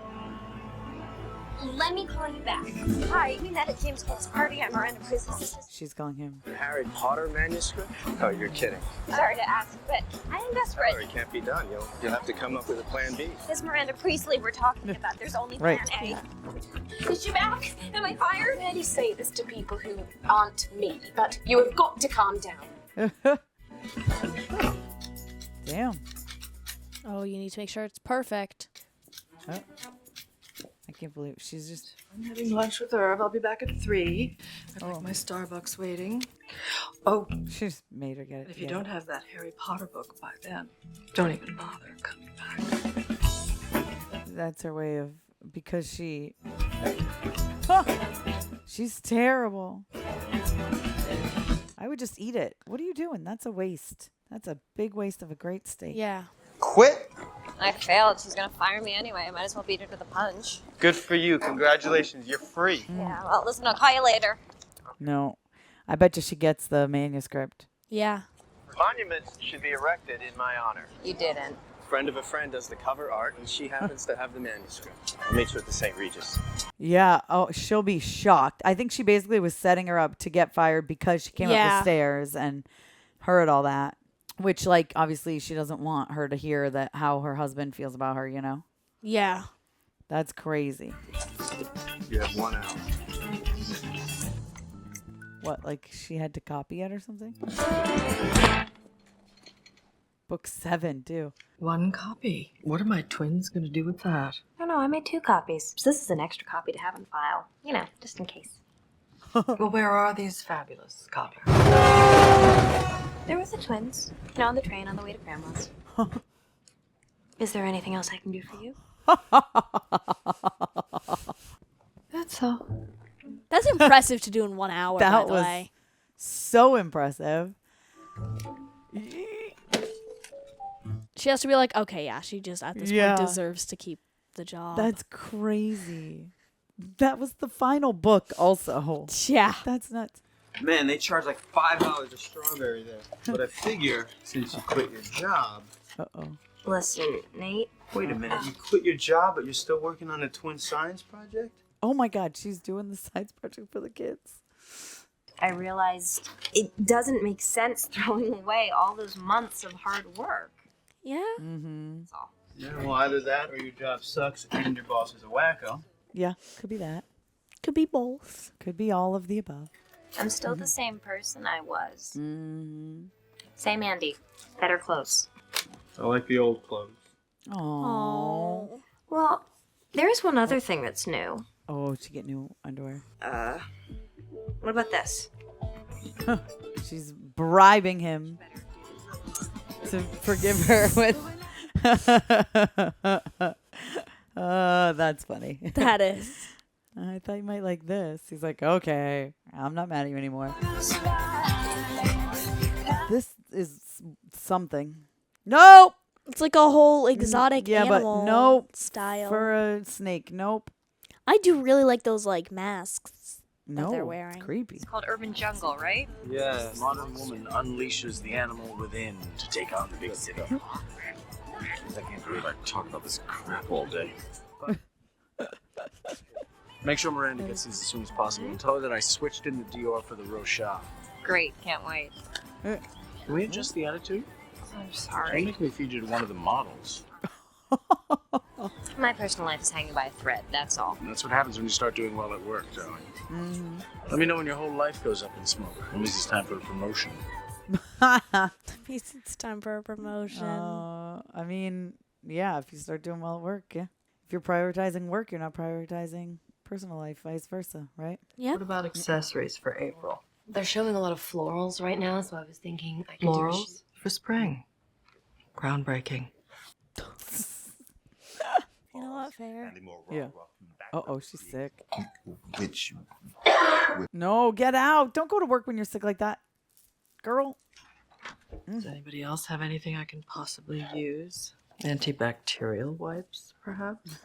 Let me call you back. Hi, we met at James Cole's party. I'm Miranda Priestly's sister. She's calling him. The Harry Potter manuscript? Oh, you're kidding. Sorry to ask, but I am desperate. Oh, it can't be done. You'll have to come up with a plan B. This Miranda Priestly we're talking about, there's only plan A. Is she back? Am I fired? I rarely say this to people who aren't me, but you have got to calm down. Damn. Oh, you need to make sure it's perfect. Oh. I can't believe she's just... I'm having lunch with Irv. I'll be back at 3. I'd like my Starbucks waiting. Oh, she's made her get it. If you don't have that Harry Potter book by then, don't even bother coming back. That's her way of... Because she... Huh. She's terrible. I would just eat it. What are you doing? That's a waste. That's a big waste of a great steak. Yeah. Quit? I failed. She's gonna fire me anyway. I might as well beat her to the punch. Good for you. Congratulations. You're free. Yeah, well, listen, I'll call you later. No. I bet you she gets the manuscript. Yeah. Monuments should be erected in my honor. You didn't. Friend of a friend does the cover art, and she happens to have the manuscript. I made sure at the St. Regis. Yeah. Oh, she'll be shocked. I think she basically was setting her up to get fired because she came up the stairs and heard all that. Which, like, obviously she doesn't want her to hear that how her husband feels about her, you know? Yeah. That's crazy. You have 1 hour. What, like she had to copy it or something? Book 7, too. 1 copy. What are my twins going to do with that? I don't know. I made 2 copies. So this is an extra copy to have on file. You know, just in case. Well, where are these fabulous copies? They're with the twins. You know, on the train on the way to Grandma's. Is there anything else I can do for you? That's all. That's impressive to do in 1 hour, by That the was way. so impressive. She has to be like, okay, yeah, she just at this point deserves to keep the job. That's crazy. That was the final book also. Yeah. That's nuts. Man, they charge like $5 a strawberry there. But I figure, since you quit your job... Uh-oh. Listen, Nate. Wait a minute, you quit your job, but you're still working on a twin science project? Oh my God, she's doing the science project for the kids. I realized it doesn't make sense throwing away all those months of hard work. Yeah. Mm-hmm. That's all. Yeah, well, either that or your job sucks and your boss is a wacko. Yeah, could be that. Could be both. Could be all of the above. I'm still the same person I was. Mm-hmm. Same Andy. Better clothes. I like the old clothes. Oh. Well, there is one other thing that's new. Oh, she get new underwear. What about this? She's bribing him to forgive her with... that's funny. That is. I thought you might like this. He's like, okay, I'm not mad at you anymore. This is something. Nope. It's like a whole exotic animal but nope. style. For a snake, nope. I do really like those like masks that they're No, wearing. it's creepy. It's called Urban Jungle, right? Yeah, modern woman unleashes the animal within to take on the big city. I can't believe I talk about this crap all day. Make sure Miranda gets these as soon as possible and tell her that I switched in the Dior for the Rochelle. Great, can't wait. Can we adjust the attitude? I'm Don't sorry. make me feed you to one of the models. My personal life is hanging by a thread, that's all. And that's what happens when you start doing well at work, darling. Let me know when your whole life goes up in smoke. That means it's time for a promotion. It's time for a promotion. I mean, yeah, if you start doing well at work, yeah. If you're prioritizing work, you're not prioritizing personal life, vice versa, right? Yeah. What about accessories for April? They're showing a lot of florals right now, so I was thinking I could Florals for spring. Groundbreaking. You know what, fair? Yeah. Uh-oh, she's sick. No, get out. Don't go to work when you're sick like that. Girl. Does anybody else have anything I can possibly use? Antibacterial wipes, perhaps?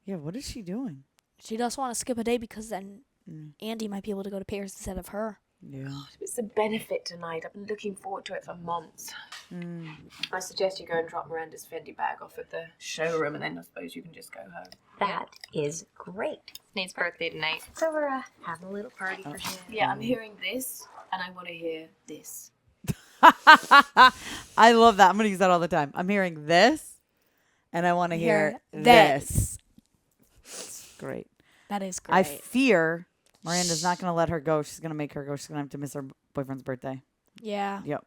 Yeah, what is she doing? She does want to skip a day because then Andy might be able to go to Paris instead of her. Yeah. It's a benefit tonight. I've been looking forward to it for months. I suggest you go and drop Miranda's Fendi bag off at the showroom, and then I suppose you can just go home. That is great. It's Nate's birthday tonight. So we're having a little party for him. Yeah, I'm hearing this, and I want to hear this. I love that. I'm going to use that all the time. I'm hearing this, and I want to hear this. Great. That is great. I fear Miranda's not going to let her go. She's going to make her go. She's going to have to miss her boyfriend's birthday. Yeah. Yep.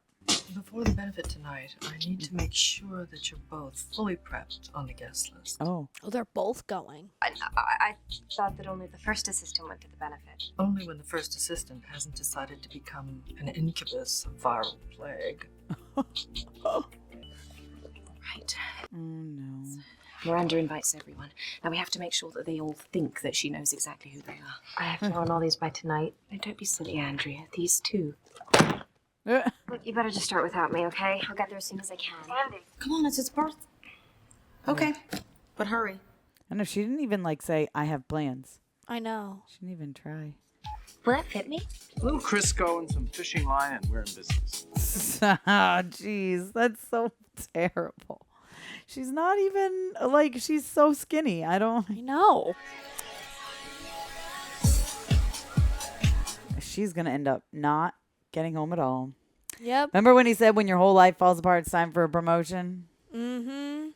Before the benefit tonight, I need to make sure that you're both fully prepped on the guest list. Oh. Oh, they're both going. I thought that only the first assistant went to the benefit. Only when the first assistant hasn't decided to become an incubus of viral plague. Right. Oh, no. Miranda invites everyone. Now we have to make sure that they all think that she knows exactly who they are. I have to run all these by tonight. No, don't be silly, Andrea. These two. Look, you better just start without me, okay? I'll get there as soon as I can. Andy. Come on, it's his birthday. Okay, but hurry. I know. She didn't even, say, I have plans. I know. She didn't even try. Will that fit me? A little Crisco and some fishing line, and we're in business. Jeez, that's so terrible. She's not even, she's so skinny. I know. She's going to end up not getting home at all. Yep. Remember when he said when your whole life falls apart, it's time for a promotion? Mm-hmm.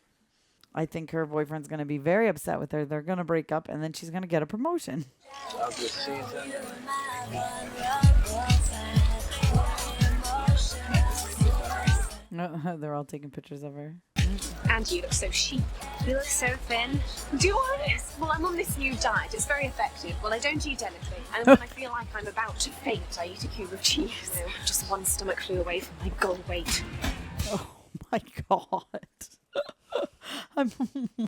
I think her boyfriend's going to be very upset with her. They're going to break up, and then she's going to get a promotion. Have a good season. They're all taking pictures of her. And you look so chic. You look so thin. Do I? Well, I'm on this new diet. It's very effective. Well, I don't eat anything. And when I feel like I'm about to faint, I eat a cube of cheese. You know, just one stomach flew away from my goal weight. Oh, my God. I'm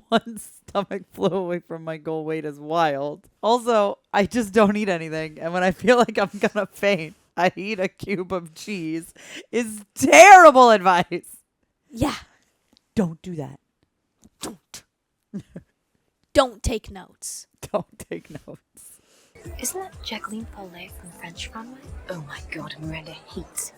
one stomach flew away from my goal weight is wild. Also, I just don't eat anything. And when I feel like I'm going to faint, I eat a cube of cheese is terrible advice. Yeah. Don't do that. Don't. Don't take notes. Don't take notes. Isn't that Jacqueline Paulet from French Runway? Oh my God, Miranda hates.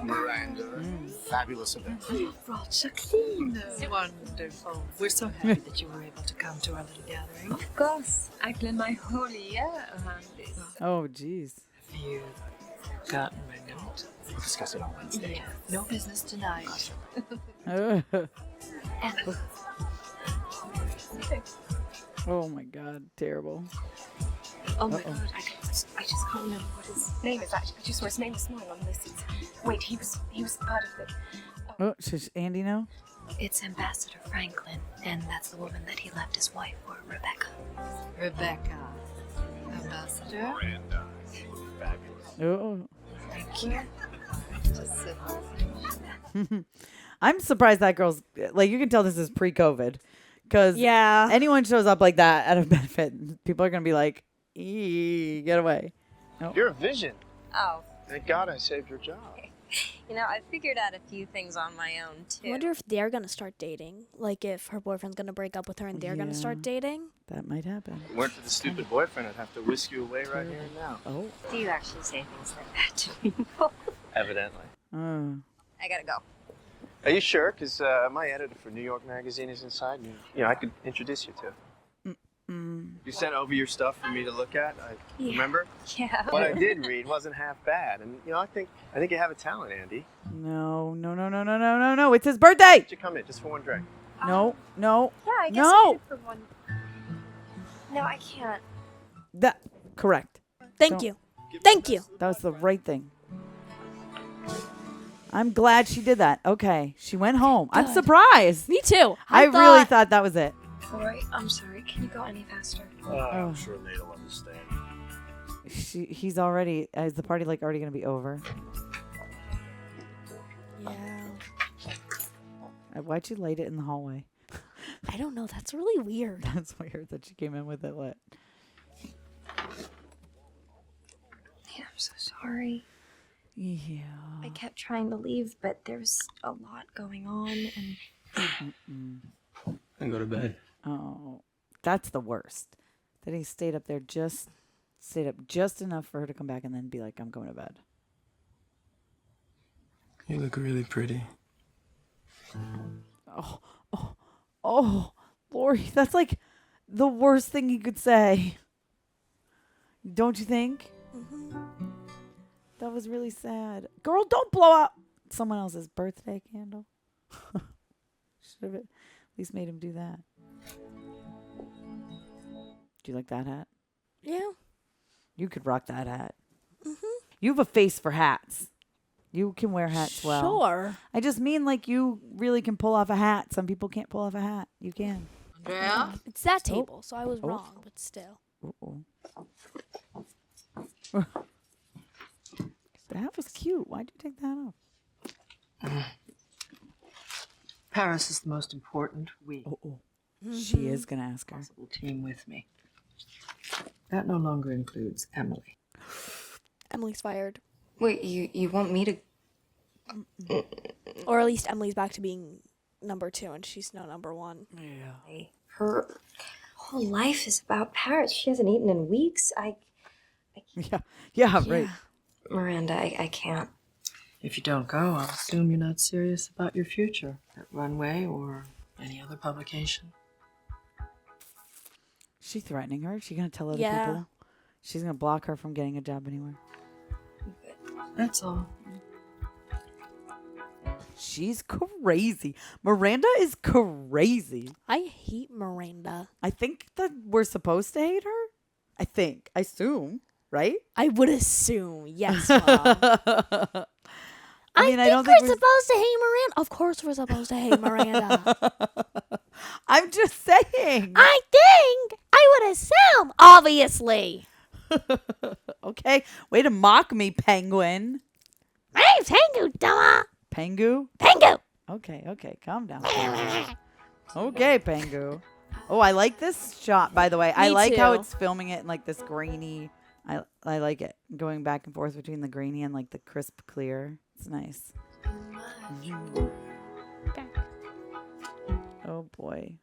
Miranda. Fabulous event. Brought Jacqueline. Wonderful. We're so happy that you were able to come to our little gathering. Of course. I plan my whole year around this. Oh, jeez. Have you gotten my note? We'll discuss it on Wednesday. No business tonight. Oh, my God. Terrible. Oh my God, I just can't remember what his name is actually. I just saw his name this morning on the list. Wait, he was part of the... Oh, should Andy know? It's Ambassador Franklin, and that's the woman that he left his wife for, Rebecca. Rebecca. Ambassador. Miranda. Fabulous. Oh. Thank you. Just sit. I'm surprised that girl's, you can tell this is pre-COVID. Because yeah, anyone shows up like that at a benefit, people are going to be like, eee, get away. Oh. You're a vision. Oh. Thank God I saved your job. You know, I figured out a few things on my own, too. I wonder if they're going to start dating. Like, if her boyfriend's going to break up with her and they're going to start dating. That might happen. If it weren't for the stupid boyfriend, I'd have to whisk you away right here and now. Oh. Do you actually say things like that to people? Evidently. I gotta go. Are you sure? Because my editor for New York Magazine is inside, and I could introduce you to. You sent over your stuff for me to look at. Remember? Yeah. What I did read wasn't half bad, and I think you have a talent, Andy. No. It's his birthday. Why don't you come in just for one drink? No. Yeah, I guess No. I could for one. No, I can't. That correct. Thank you. Thank you. That was the right thing. I'm glad she did that. Okay, she went home. I'm Good. surprised. Me too. I really thought that was it. Rory, I'm sorry. Can you go any faster? I'm sure Nate will understand. He's already. Is the party already gonna be over? Yeah. Why'd you light it in the hallway? I don't know. That's really weird. That's weird that she came in with it lit. Yeah, I'm so sorry. Yeah. I kept trying to leave, but there was a lot going on, and And go to bed. Oh, that's the worst. That he stayed up just enough for her to come back and then be like, "I'm going to bed." You look really pretty. Oh, Lorie, that's like the worst thing he could say. Don't you think? That was really sad. Girl, don't blow out someone else's birthday candle. Should have at least made him do that. Do you like that hat? Yeah. You could rock that hat. You have a face for hats. You can wear hats well. Sure. I just mean you really can pull off a hat. Some people can't pull off a hat. You can. Andrea? It's that table, so I was wrong, but still. That was cute. Why'd you take that off? Paris is the most important we. She is going to ask her. Possible team with me. That no longer includes Emily. Emily's fired. wait, you want me to? Or at least Emily's back to being number 2 and she's now number 1. Yeah. Her whole life is about Paris. She hasn't eaten in weeks. Yeah, right. Miranda, I can't. If you don't go, I'll assume you're not serious about your future at Runway or any other publication. She threatening her? She gonna tell other Yeah. people? She's gonna block her from getting a job anywhere. That's all. She's crazy. Miranda is crazy. I hate Miranda. I think that we're supposed to hate her. I assume, right? I would assume, yes, Mom. I think we're supposed to hate Miranda. Of course we're supposed to hate Miranda. I'm just saying. I think. I would assume, obviously. Okay. Way to mock me, Penguin. My name's Pengu, dumma. Pengu? Pengu. Okay. Calm down. Okay, Pengu. Oh, I like this shot, by the way. I like how it's filming it in this grainy. I like it. Going back and forth between the grainy and the crisp clear. It's nice. Oh boy.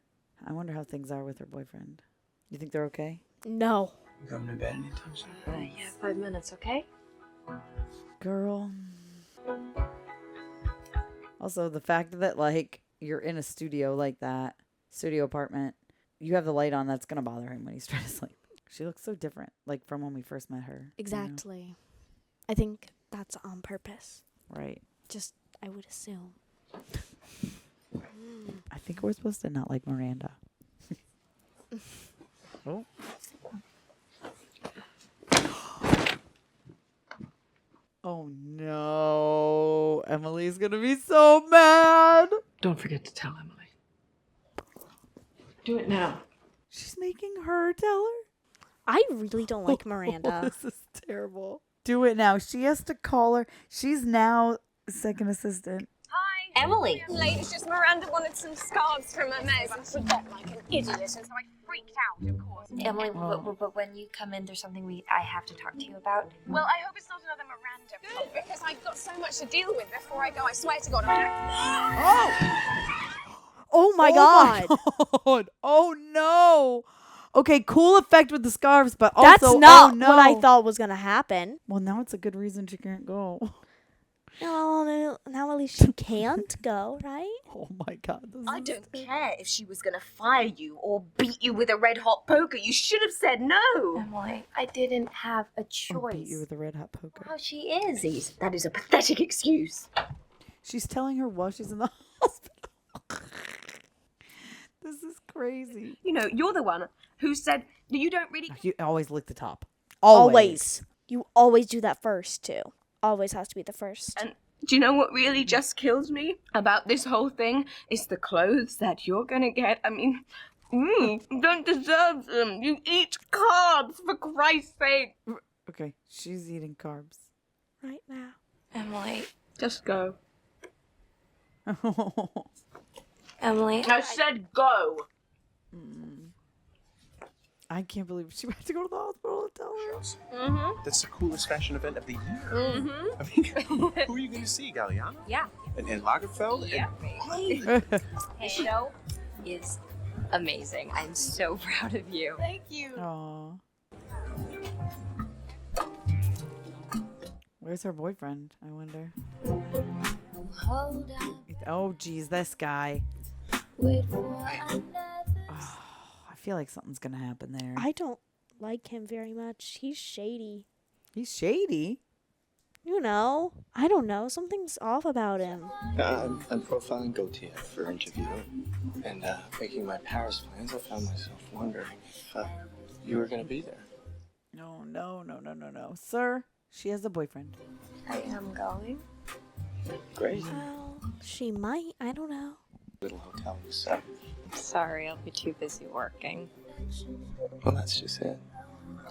I wonder how things are with her boyfriend. You think they're okay? No. You coming to bed anytime soon? Yeah, 5 minutes, okay? Girl. Also, the fact that you're in a studio like that, studio apartment, you have the light on, that's gonna bother him when he's trying to sleep. She looks so different, from when we first met her. Exactly. You know? I think that's on purpose. Right. Just, I would assume. I think we're supposed to not like Miranda. Oh. Oh no. Emily's gonna be so mad. Don't forget to tell Emily. Do it now. She's making her tell her? I really don't like Miranda. This is terrible. Do it now. She has to call her. She's now second assistant. Hi, Emily. Ladies, just Miranda wanted some scarves from her mez and forgot like an idiot, and so I freaked out, of course. Emily, but when you come in, there's something I have to talk to you about. Well, I hope it's not another Miranda problem, because I've got so much to deal with before I go. I swear to God. Oh my God. God. Oh no. Okay, cool effect with the scarves, but also That's not oh, no. what I thought was going to happen. Well, now it's a good reason she can't go. No, now it Smiley she can't go, right? Oh my God. I don't care if she was gonna fire you or beat you with a red hot poker. You should have said no. Emily, I didn't have a choice. Beat you with a red hot poker. Well, she is. That is a pathetic excuse. She's telling her while she's in the hospital. This is crazy. You know, you're the one who said you don't really. You always lick the top. Always. You always do that first, too. Always has to be the first. And do you know what really just kills me about this whole thing? Is the clothes that you're gonna get. I mean, you don't deserve them. You eat carbs, for Christ's sake. Okay, she's eating carbs. Right now. Emily. Just go. Emily. I said go. I can't believe she had to go to the hospital to tell her. Mm-hmm. That's the coolest fashion event of the year. Mm-hmm. I mean, who are you going to see, Galliano? Yeah. And Lagerfeld? Yeah. His show is amazing. I'm so proud of you. Thank you. Aww. Where's her boyfriend, I wonder? Oh, geez, this guy. I feel like something's gonna happen there. I don't like him very much. He's shady. He's shady? You know. I don't know. Something's off about him. I'm profiling Gautier for interview. And making my Paris plans, I found myself wondering if you were going to be there. No. Sir, she has a boyfriend. I am going. Great. Well, she might. I don't know. Little hotel was set. Sorry, I'll be too busy working. Well, that's just it.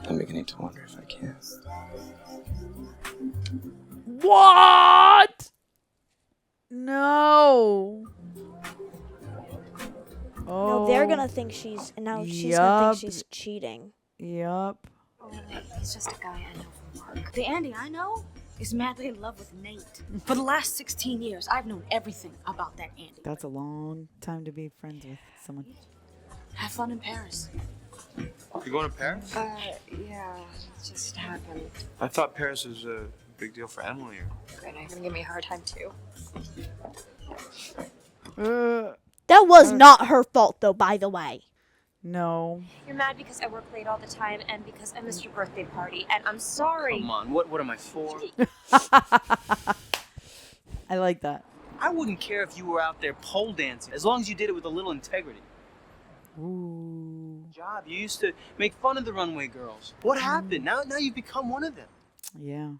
I'm beginning to wonder if I can. What? No. Oh. No, they're gonna think she's. And now she's gonna think she's cheating. Yup. Oh, he's just a guy I know from work. The Andy I know is madly in love with Nate. For the last 16 years, I've known everything about that Andy. That's a long time to be friends with someone. Have fun in Paris. You going to Paris? Yeah, it just happened. I thought Paris was a big deal for Emily. Great, you're gonna give me a hard time too. That was not her fault, though, by the way. No. You're mad because I work late all the time and because I missed your birthday party, and I'm sorry. Come on, what am I for? I like that. I wouldn't care if you were out there pole dancing, as long as you did it with a little integrity. Ooh. Job, you used to make fun of the Runway girls. What happened? Now you've become one of them. Yeah.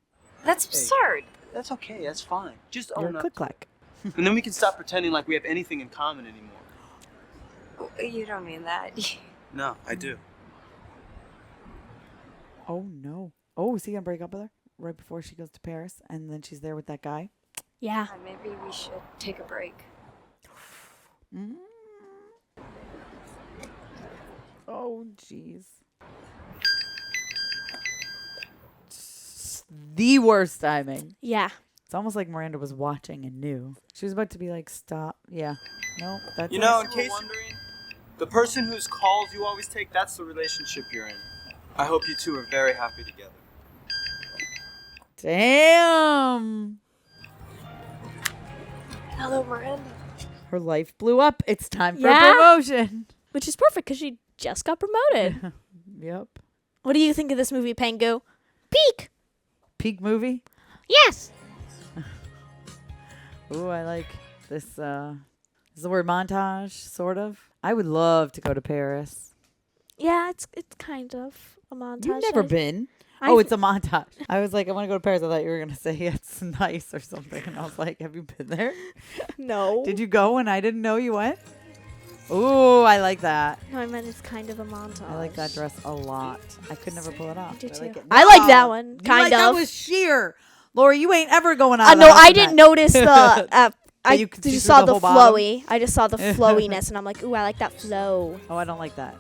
That's absurd. That's okay, that's fine. Just You're own a up. click-clack. And then we can stop pretending like we have anything in common anymore. You don't mean that. No, I do. Oh, no. Oh, is he going to break up with her right before she goes to Paris? And then she's there with that guy? Yeah. Maybe we should take a break. Oh, jeez. The worst timing. Yeah. It's almost like Miranda was watching and knew. She was about to be like, stop. Yeah. No, that's You know, in case you're wondering, the person whose calls you always take, that's the relationship you're in. I hope you two are very happy together. Damn. Hello, Miranda. Her life blew up. It's time for Yeah. promotion. Which is perfect because she just got promoted. Yep. What do you think of this movie, Pengu? Peak. Peak movie? Yes. Ooh, I like this. Is the word montage, sort of? I would love to go to Paris. Yeah, it's kind of a montage. You've never been. Oh, it's a montage. I was like, I want to go to Paris. I thought you were going to say it's nice or something. And I was like, have you been there? No. Did you go and I didn't know you went? Ooh, I like that. No, I meant it's kind of a montage. I like that dress a lot. I could never pull it off. I do too. like it. I like that one, kind That of. was sheer. Lorie, you ain't ever going out. No, I didn't notice the. I you just saw the whole bottom? flowy. I just saw the flowiness, and I'm like, ooh, I like that flow. Oh, I don't like that.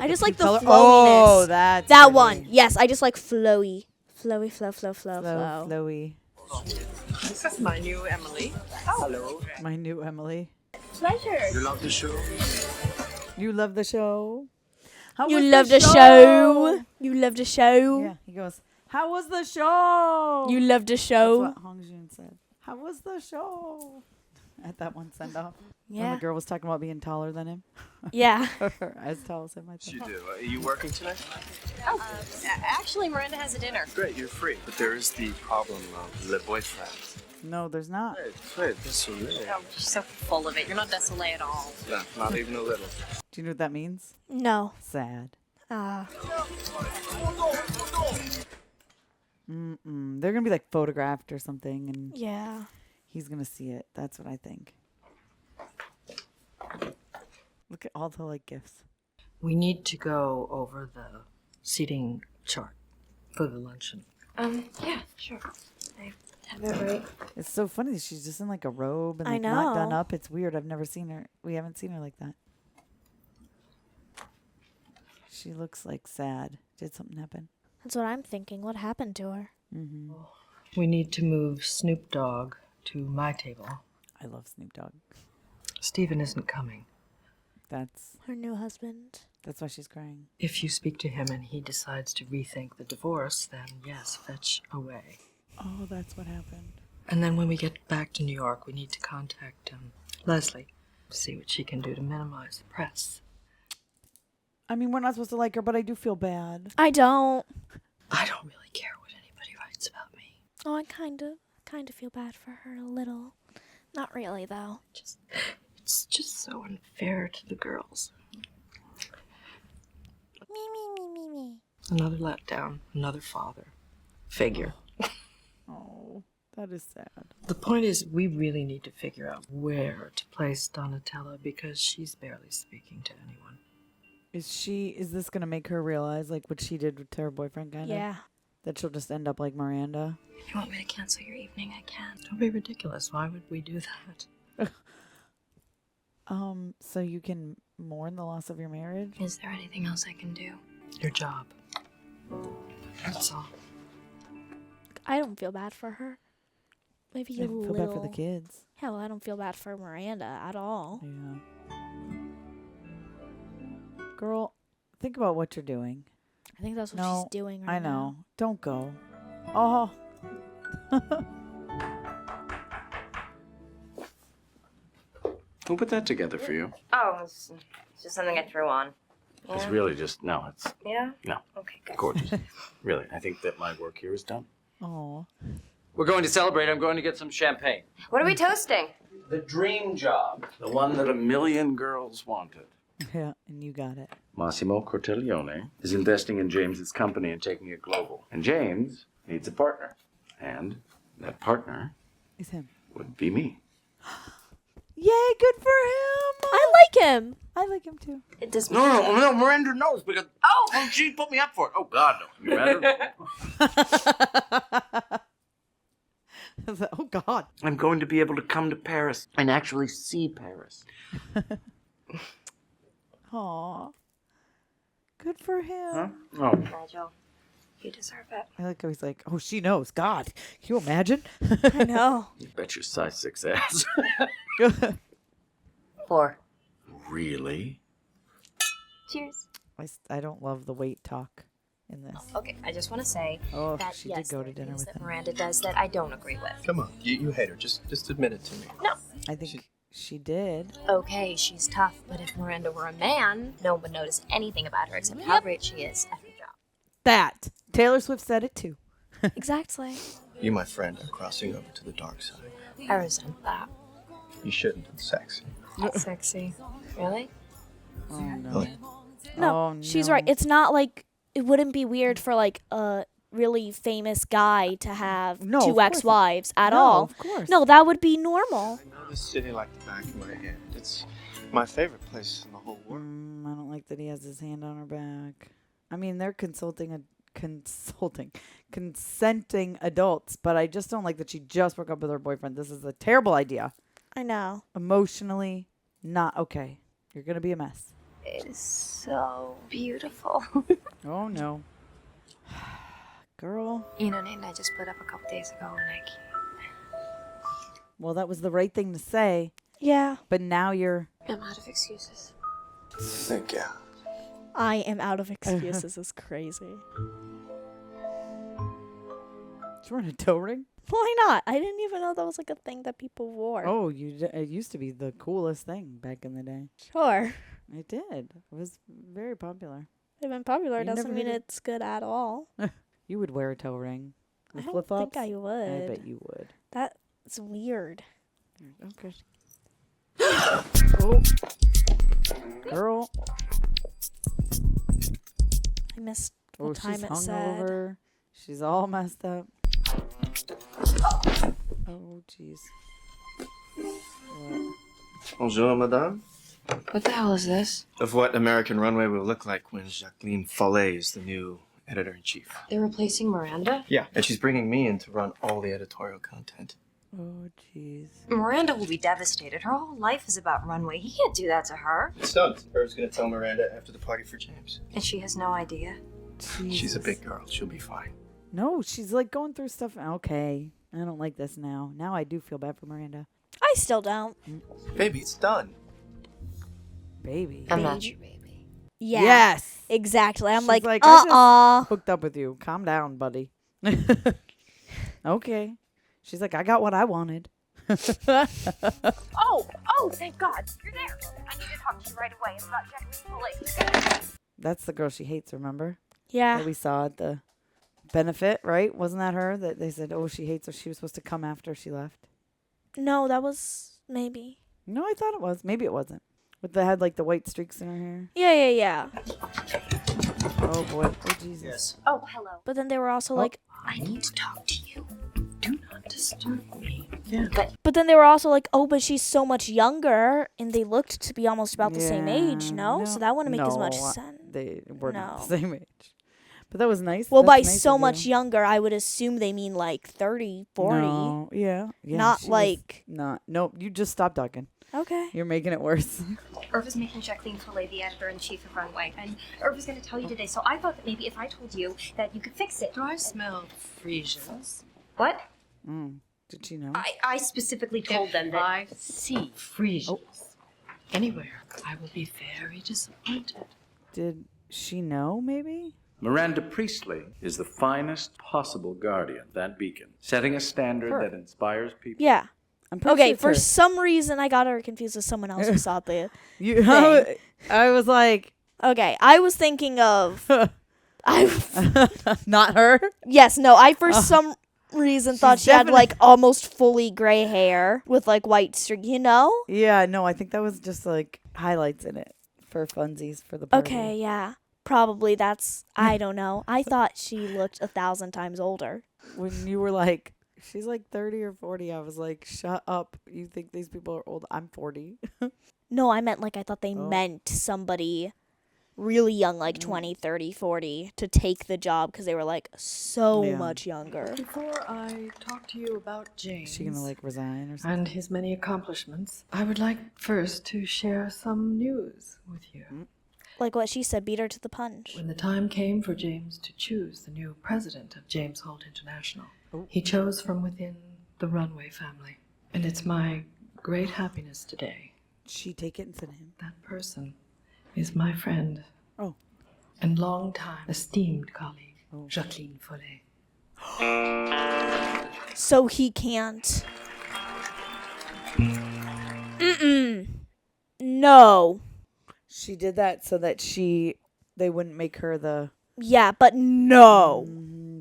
I just like the color. flowiness. Oh, that's that pretty. one. Yes, I just like flowy. Flowy, flow. Flowy. This is my new Emily. Hello. My new Emily. Pleasure. You love the show? You love the show? How You was love the show. You love the show. Yeah, he goes, how was the show? You love the show. That's what Hong Jun said. How was the show? At that one send off. When Yeah. the girl was talking about being taller than him. Yeah. Or as tall as him, I think. You do. Are you working tonight? Oh, actually, Miranda has a dinner. Great, you're free. But there is the problem of le boyfriend. No, there's not. Fred, désolé. Oh, you're so full of it. You're not désolé at all. No, not even a little. Do you know what that means? No. Sad. Ah. They're gonna be like photographed or something, and Yeah. he's gonna see it. That's what I think. Look at all the like gifts. We need to go over the seating chart for the luncheon. Yeah, sure. I have it right. It's so funny. She's just in like a robe and I like not done know. up. It's weird. I've never seen her. We haven't seen her like that. She looks like sad. Did something happen? That's what I'm thinking. What happened to her? Mm-hmm. We need to move Snoop Dogg to my table. I love Snoop Dogg. Stephen isn't coming. That's Her new husband. that's why she's crying. If you speak to him and he decides to rethink the divorce, then yes, fetch away. Oh, that's what happened. And then when we get back to New York, we need to contact Leslie, see what she can do to minimize the press. I mean, we're not supposed to like her, but I do feel bad. I don't. I don't really care what anybody writes about me. Oh, I kind of feel bad for her a little. Not really, though. It's just so unfair to the girls. Me. Another letdown, another father figure. Oh, that is sad. The point is, we really need to figure out where to place Donatella because she's barely speaking to anyone. Is this gonna make her realize like what she did to her boyfriend kind of? Yeah. That she'll just end up like Miranda? If you want me to cancel your evening, I can. Don't be ridiculous. Why would we do that? So you can mourn the loss of your marriage? Is there anything else I can do? Your job. That's all. I don't feel bad for her. Maybe I a feel little. bad for the kids. Yeah, well, I don't feel bad for Miranda at all. Yeah. Girl, think about what you're doing. I think that's what No, she's doing right I know. Don't go. Oh. Who put that together for you? Oh, it's just something I threw on. It's Yeah. really just, no, it's Yeah? no. Okay, good. Gorgeous. Really, I think that my work here is done. Oh. We're going to celebrate. I'm going to get some champagne. What are we toasting? The dream job. The one that a million girls wanted. Yeah, and you got it. Massimo Cortellone is investing in James's company and taking it global. And James needs a partner. And that partner Is him. would be me. Yay, good for him. I like him. I like him too. It does. No, Miranda knows because she put me up for it. Oh God, no. Miranda. Oh God. I'm going to be able to come to Paris and actually see Paris. Aw. Good for him. Huh? Oh. Nigel, you deserve it. I like how he's like, oh, she knows. God, can you imagine? I know. You bet your size 6 ass. 4. Really? Cheers. I don't love the weight talk in this. Okay, I just want to say Oh, that she yes, did go there to are dinner things with that him. Miranda does that I don't agree with. Come on, you hate her. Just admit it to me. No. I think she did. Okay, she's tough, but if Miranda were a man, no one would notice anything about her except how great she is at her job. That. Taylor Swift said it too. Exactly. You, my friend, are crossing over to the dark side. I resent that. You shouldn't. It's sexy. Sexy. Really? Oh no. Oh, yeah. No, Oh, she's no. right. It's not like it wouldn't be weird for like a really famous guy to have No, of two course ex-wives at No, all. of course. No, that would be normal. I know this city like the back of my hand. It's my favorite place in the whole world. I don't like that he has his hand on her back. I mean, they're consenting adults, but I just don't like that she just broke up with her boyfriend. This is a terrible idea. I know. Emotionally, not okay. You're gonna be a mess. It is so beautiful. Oh no. Girl. You know, Nate and I just split up a couple days ago, and I can't. Well, that was the right thing to say, Yeah. but now you're... I'm out of excuses. Thank you. I am out of excuses. Is crazy. She's wearing a toe ring? Why not? I didn't even know that was like a thing that people wore. Oh, it used to be the coolest thing back in the day. Sure. It did. It was very popular. It's been popular You doesn't never mean did it? it's good at all. You would wear a toe ring I with don't flip flops. think I would. I bet you would. That's weird. Okay. Oh, girl. I missed Oh, the time she's it said. hungover. She's all messed up. Oh, jeez. Bonjour, madame. What the hell is this? Of what American Runway will look like when Jacqueline Follet is the new editor-in-chief. They're replacing Miranda? Yeah, and she's bringing me in to run all the editorial content. Oh, jeez. Miranda will be devastated. Her whole life is about Runway. He can't do that to her. It's done. Irv's gonna tell Miranda after the party for James. And she has no idea. She's a big girl. She'll be fine. No, she's like going through stuff. Okay. I don't like this now. Now I do feel bad for Miranda. I still don't. Baby, it's done. Baby. I'm not your baby. Yeah. Yes. Exactly. I'm She's like, I just hooked up with you. Calm down, buddy. Okay. She's like, I got what I wanted. Oh, thank God. You're there. I need to talk to you right away. It's about Jacqueline Follet. That's the girl she hates, remember? Yeah. That we saw at the benefit, right? Wasn't that her? That they said, oh, she hates her. She was supposed to come after she left. No, that was maybe. No, I thought it was. Maybe it wasn't. With the had like the white streaks in her hair. Yeah. Oh boy. Oh Jesus. Yes. Oh, hello. But then they were also like, I need to talk to you. Do not disturb me. Yeah. but then they were also like, oh, but she's so much younger, and they looked to be almost about the same age, no? So that wouldn't make as much sense. They were not No. the same age. But that was nice. Well, That's by nice so of much you. younger, I would assume they mean like 30, 40. No, yeah. Not she was like- not. Nope. You just stop talking. Okay. You're making it worse. Irv is making Jacqueline Follet the editor-in-chief of Runway, and Irv was going to tell you today, so I thought that maybe if I told you that you could fix it. Do I smell Frisians? What? Did she know? I specifically told them that... I see Frisians anywhere, I will be very disappointed. Did she know? Maybe. Miranda Priestly is the finest possible guardian, that beacon, setting a standard Her. that inspires people. Yeah. I'm pretty Okay, sure it's for her. some reason, I got her confused with someone else who saw the You. thing. I was like, Okay, I was thinking of... not her. Yes, no, I for some reason thought she had like almost fully gray hair with like white streak, you know? Yeah, no, I think that was just like highlights in it for funsies for the party. Okay, yeah. Probably that's, I don't know. I thought she looked 1,000 times older. When you were like, she's like 30 or 40, I was like, shut up. You think these people are old? I'm 40. No, I meant like I thought they meant somebody really young, like 20, 30, 40, to take the job because they were like so Yeah. much younger. Before I talk to you about James Is she gonna like resign or something? and his many accomplishments, I would like first to share some news with you. Like what she said, beat her to the punch. When the time came for James to choose the new president of James Holt International, he chose from within the Runway family. And it's my great happiness today. She take it and send him. That person is my friend. Oh. And longtime esteemed colleague, Jacqueline Follet. So he can't. No. She did that so that they wouldn't make her the... Yeah, but no.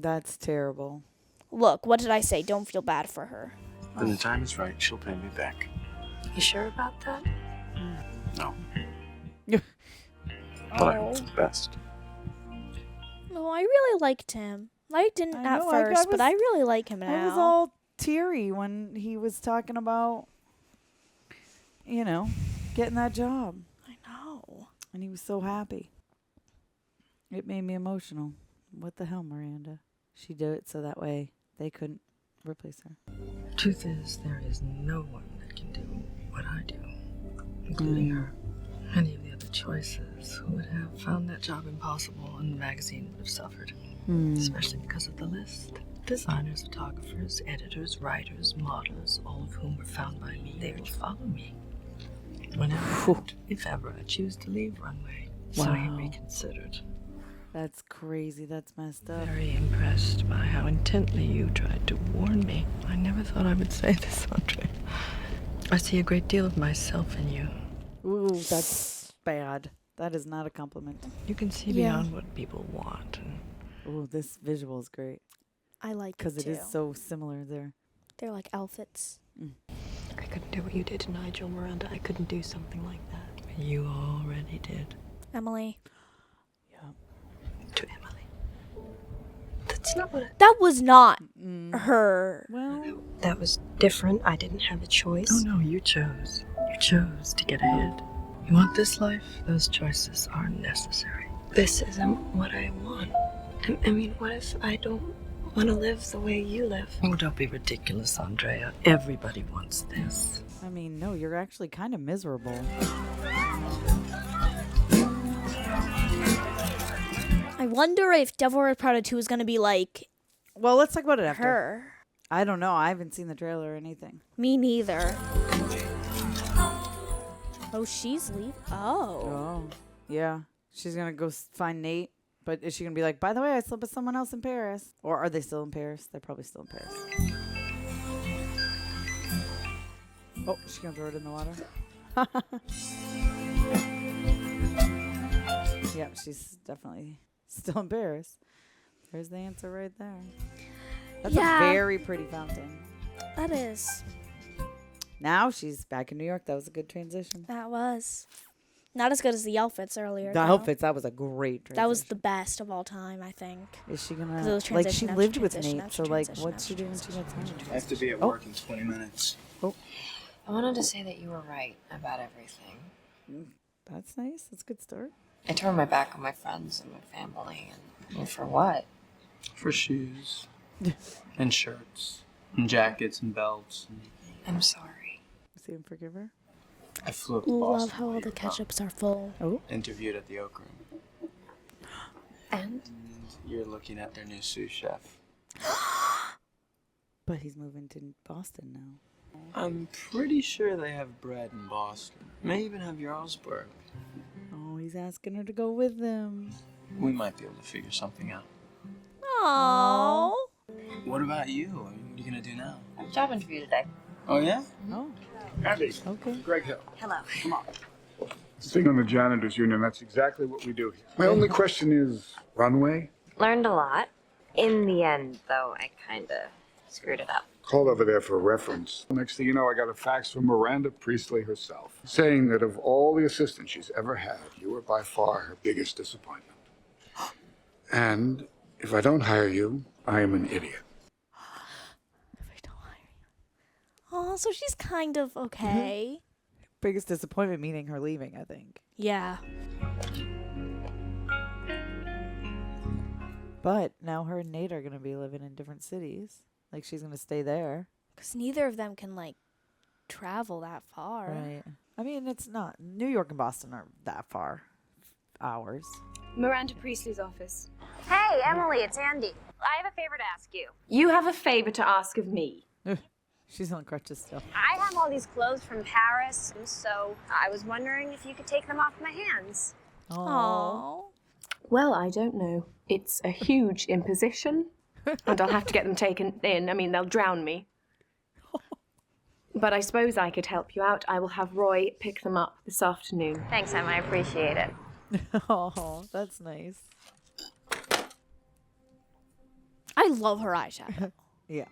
That's terrible. Look, what did I say? Don't feel bad for her. When the time is right, she'll pay me back. You sure about that? No. But I hope for the best. No, I really liked him. I didn't I at know, first, but I really like him now. I was all teary when he was talking about, you know, getting that job. I know. And he was so happy. It made me emotional. What the hell, Miranda? She did it so that way they couldn't replace her. Truth is, there is no one that can do what I do, including her. Any of the other choices who would have found that job impossible, and the magazine would have suffered, especially because of the list. Designers, photographers, editors, writers, models, all of whom were found by me, they will follow me. Whenever, if ever, I choose to leave Runway. So he Wow. reconsidered. That's crazy. That's messed up. Very impressed by how intently you tried to warn me. I never thought I would say this, Andre. I see a great deal of myself in you. Ooh, that's bad. That is not a compliment. You can see beyond what people want. Ooh, this visual is great. I like it because it too. is so similar there. They're like outfits. I couldn't do what you did to Nigel, Miranda. I couldn't do something like that. You already did. Emily. To Emily. That's not what. That was not her. Well, That was different. I didn't have a choice. Oh no, you chose. You chose to get ahead. You want this life? Those choices are necessary. This isn't what I want. I mean, what if I don't want to live the way you live? Oh, don't be ridiculous, Andrea. Everybody wants this. I mean, no, you're actually kind of miserable. I wonder if Devil Wears Prada 2 is going to be like Well, let's talk about it after. her. I don't know. I haven't seen the trailer or anything. Me neither. Oh, she's leaving. Oh. Oh, yeah. She's going to go find Nate. But is she going to be like, by the way, I slept with someone else in Paris? Or are they still in Paris? They're probably still in Paris. Oh, she's going to throw it in the water. Yeah, she's definitely still in Paris. There's the answer right there. That's a very pretty fountain. That is. Now she's back in New York. That was a good transition. That was. Not as good as the outfits earlier. The though. outfits, that was a great transition. That was the best of all time, I think. Is she 'Cause it gonna, was like, she transition after lived with transition Nate, after so, like, transition what's she doing when she gets home? I have to be at work in 20 minutes. Oh, I wanted to say that you were right about everything. that's nice. That's a good start. I turned my back on my friends and my family, and for what? For shoes. And shirts. And jackets and belts. I'm sorry. See him forgive her? I flew up to Love Boston. how all the ketchups are full. Oh. Interviewed at the Oak Room. And? You're looking at their new sous chef. But he's moving to Boston now. I'm pretty sure they have bread in Boston. May even have Jarlsberg. Oh, he's asking her to go with him. We might be able to figure something out. Aww. What about you? What are you gonna do now? I have a job interview today. Oh, yeah? Oh. Andy. Okay. Greg Hill. Hello. Come on. Sing on the janitors union. That's exactly what we do here. My only question is, Runway? Learned a lot. In the end, though, I kinda screwed it up. Called over there for a reference. Next thing you know, I got a fax from Miranda Priestly herself, saying that of all the assistants she's ever had, you were by far her biggest disappointment. And if I don't hire you, I am an idiot. Oh, so she's kind of okay. Biggest disappointment meaning her leaving, I think. Yeah. But now her and Nate are going to be living in different cities. Like, she's going to stay there. Because neither of them can, like, travel that far. Right. I mean, it's not. New York and Boston aren't that far. Hours. Miranda Priestly's office. Hey, Emily, it's Andy. I have a favor to ask you. You have a favor to ask of me. She's on crutches still. I have all these clothes from Paris, so I was wondering if you could take them off my hands. Aww. Well, I don't know. It's a huge imposition, and I'll have to get them taken in. I mean, they'll drown me. But I suppose I could help you out. I will have Roy pick them up this afternoon. Thanks, Em. I appreciate it. Oh, that's nice. I love her eyeshadow, Yeah.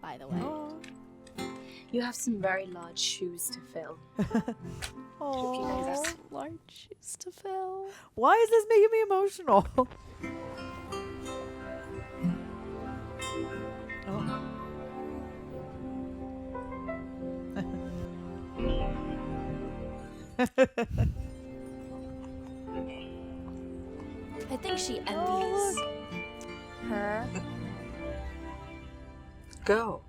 by the way. You have some very large shoes to fill. Oh, large shoes to fill. Why is this making me emotional? I think she envies her. Go.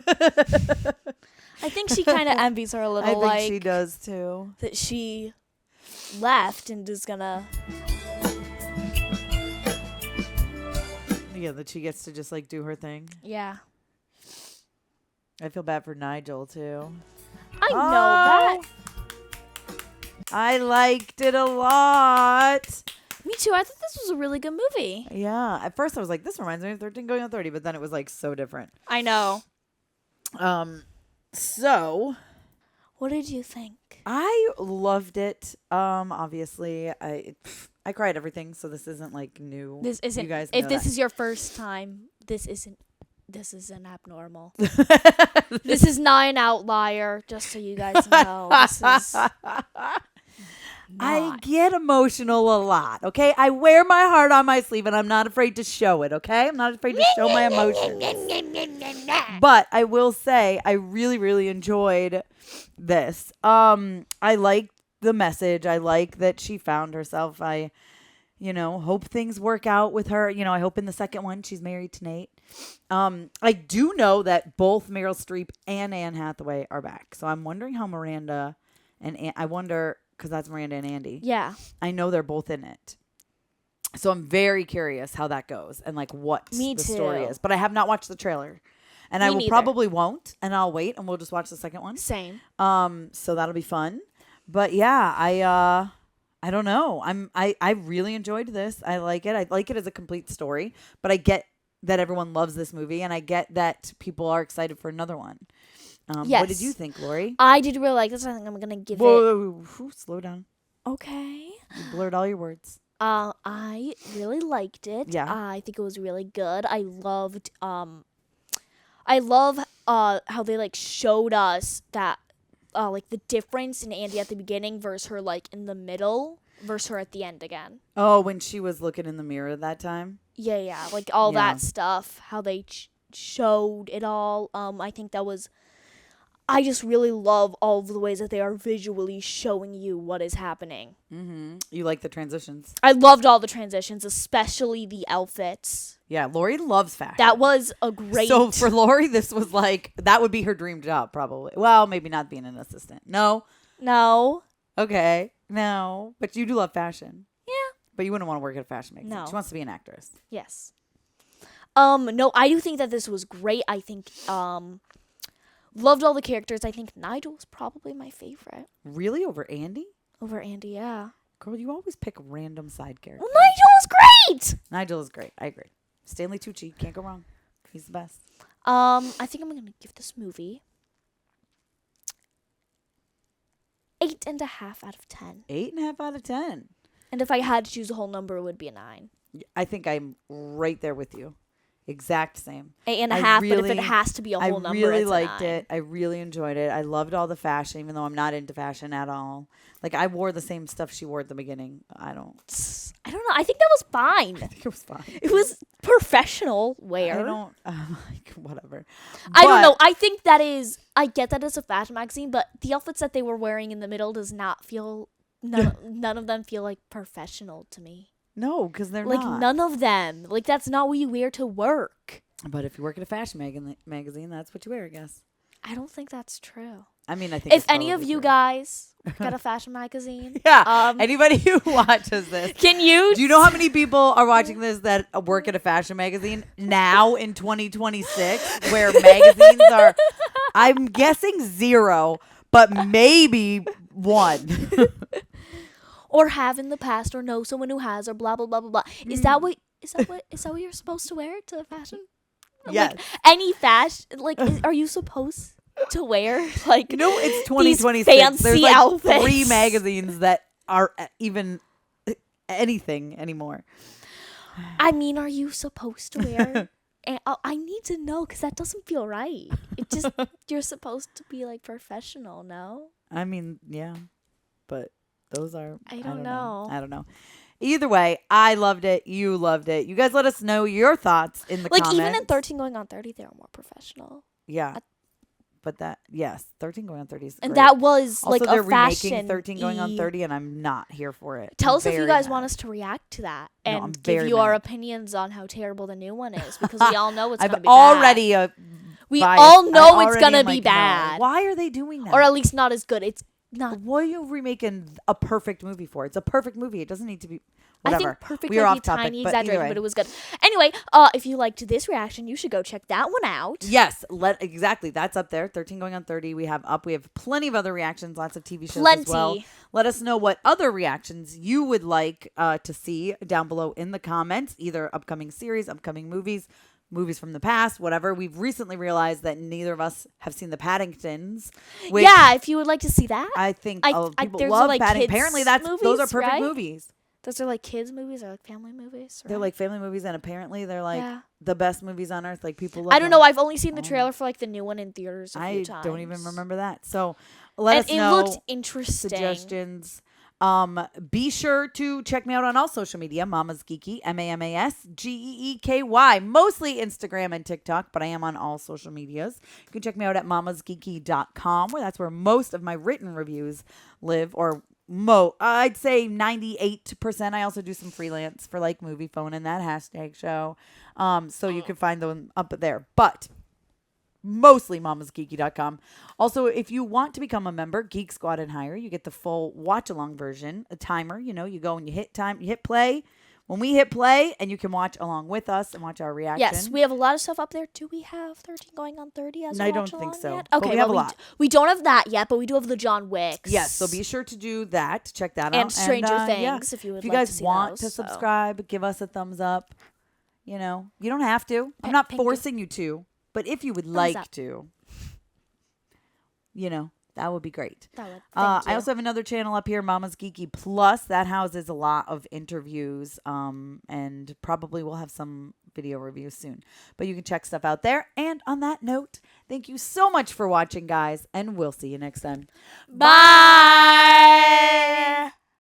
I think she kind of envies her a little, I think like she does too. that she left and is gonna. Yeah, that she gets to just like do her thing. Yeah, I feel bad for Nigel too. I know that. I liked it a lot. Me too. I thought this was a really good movie. Yeah. At first I was like, this reminds me of 13 Going on 30, but then it was like so different. I know. So what did you think? I loved it. Obviously I cried everything, so this isn't like new. This isn't. You guys If know this that. is your first time, this isn't abnormal. This is not an outlier. Just so you guys know, this is. I get emotional a lot, okay? I wear my heart on my sleeve and I'm not afraid to show it, okay? I'm not afraid to show my emotions. But I will say I really, really enjoyed this. I like the message. I like that she found herself. I, hope things work out with her. I hope in the second one she's married to Nate. I do know that both Meryl Streep and Anne Hathaway are back. So I'm wondering how Miranda and I wonder... because that's Miranda and Andy. Yeah. I know they're both in it. So I'm very curious how that goes and like what the story is. But I have not watched the trailer. And I will probably won't. And I'll wait and we'll just watch the second one. Same. So that'll be fun. But yeah, I don't know. I really enjoyed this. I like it. I like it as a complete story. But I get that everyone loves this movie and I get that people are excited for another one. Yes. What did you think, Lorie? I did really like this. I think I'm gonna give it. Whoa, slow down. Okay. You blurred all your words. I really liked it. Yeah. I think it was really good. I loved. I love how they like showed us that like the difference in Andy at the beginning versus her like in the middle versus her at the end again. Oh, when she was looking in the mirror that time. Yeah, like all that stuff. How they showed it all. I think that was. I just really love all of the ways that they are visually showing you what is happening. Mm-hmm. You like the transitions? I loved all the transitions, especially the outfits. Yeah, Lorie loves fashion. That was a great... So for Lorie, this was like, that would be her dream job, probably. Well, maybe not being an assistant. No? No. Okay. No. But you do love fashion. Yeah. But you wouldn't want to work at a fashion magazine. No. She wants to be an actress. Yes. No, I do think that this was great. I think... loved all the characters. I think Nigel was probably my favorite. Really? Over Andy? Over Andy, yeah. Girl, you always pick random side characters. Well, Nigel was great! Nigel is great. I agree. Stanley Tucci. Can't go wrong. He's the best. I think I'm going to give this movie 8.5 out of 10. 8.5 out of 10. And if I had to choose a whole number, it would be a 9. I think I'm right there with you. Exact same. 8.5, but if it has to be a whole number, I really it's liked a 9. it. I really enjoyed it. I loved all the fashion, even though I'm not into fashion at all. Like, I wore the same stuff she wore at the beginning. I don't know. I think that was fine. I think it was fine. It was professional wear. I don't, like, whatever. I don't know. I think that is, I get that it's a fashion magazine, but the outfits that they were wearing in the middle does not feel, none of them feel like professional to me. No, because they're like, not. Like, none of them. Like, that's not what you wear to work. But if you work at a fashion magazine, that's what you wear, I guess. I don't think that's true. I mean, I think if any of you guys got a fashion magazine, yeah, anybody who watches this, can you? Do you know how many people are watching this that work at a fashion magazine now in 2026, where magazines are? I'm guessing 0, but maybe 1. Or have in the past, or know someone who has, or blah blah blah blah blah. Is that what you're supposed to wear to fashion? Yes. Like, any fashion, like, are you supposed to wear like it's 2026. fancy There's like outfits? 3 magazines that are even anything anymore. I mean, are you supposed to wear? And I need to know because that doesn't feel right. It just you're supposed to be like professional, no? I mean, yeah, but those are I don't know. I don't know. Either way, I loved it. You loved it. You guys let us know your thoughts in the comments. Like, even in 13 Going on 30, they were more professional. Yeah. But that, yes, 13 Going on 30 is great. And that was also, like they're a fashion. remaking 13 Going on 30, and I'm not here for it. Tell us if you guys want us to react to that and give you mad. our opinions on how terrible the new one is, because we all know it's going to be already bad. We all know it's going to be bad. No. Why are they doing that? Or at least not as good. It's not. What are you remaking a perfect movie for? It's a perfect movie. It doesn't need to be. Whatever. I think perfect we are might off be topic, tiny but exaggeration, either way. but it was good. Anyway, if you liked this reaction, you should go check that one out. Yes, exactly. That's up there. 13 going on 30. We have plenty of other reactions, lots of TV shows as well. Plenty. Let us know what other reactions you would like to see down below in the comments, either upcoming series, upcoming movies from the past, whatever. We've recently realized that neither of us have seen the Paddingtons. Which Yeah, if you would like to see that. I think people those love are like Paddington. kids Apparently those are perfect right? movies. Those are like kids movies or like family movies. They're right? like family movies, and apparently they're like Yeah. the best movies on earth. Like people love I don't them. know. I've only seen the trailer for like the new one in theaters a few I times. don't even remember that. So let us it know. looked interesting. Suggestions. Be sure to check me out on all social media. Mama's Geeky, MAMASGEEKY. Mostly Instagram and TikTok, but I am on all social medias. You can check me out at mamasgeeky.com, that's where most of my written reviews live, or I'd say 98%. I also do some freelance for like Movie Phone and that hashtag show. So you can find them up there. But mostly mamasgeeky.com. Also, if you want to become a member, Geek Squad and Higher, you get the full watch-along version, a timer. You go and you hit play. When we hit play, and you can watch along with us and watch our reaction. Yes, we have a lot of stuff up there. Do we have 13 going on 30 as No, a I don't watch-along think so. yet? But Okay, we have a well, lot. we don't have that yet, but we do have the John Wicks. Yes, so be sure to do that. Check that out. And Stranger yeah. Things, if you would If you like guys to see want those, to so. subscribe, give us a thumbs up. You don't have to. I'm not thank you. forcing you to. But if you would Thumbs like up. to, that would be great. That would. I Thank you. also have another channel up here, Mama's Geeky Plus. That houses a lot of interviews, and probably we'll have some video reviews soon. But you can check stuff out there. And on that note, thank you so much for watching, guys, and we'll see you next time. Bye.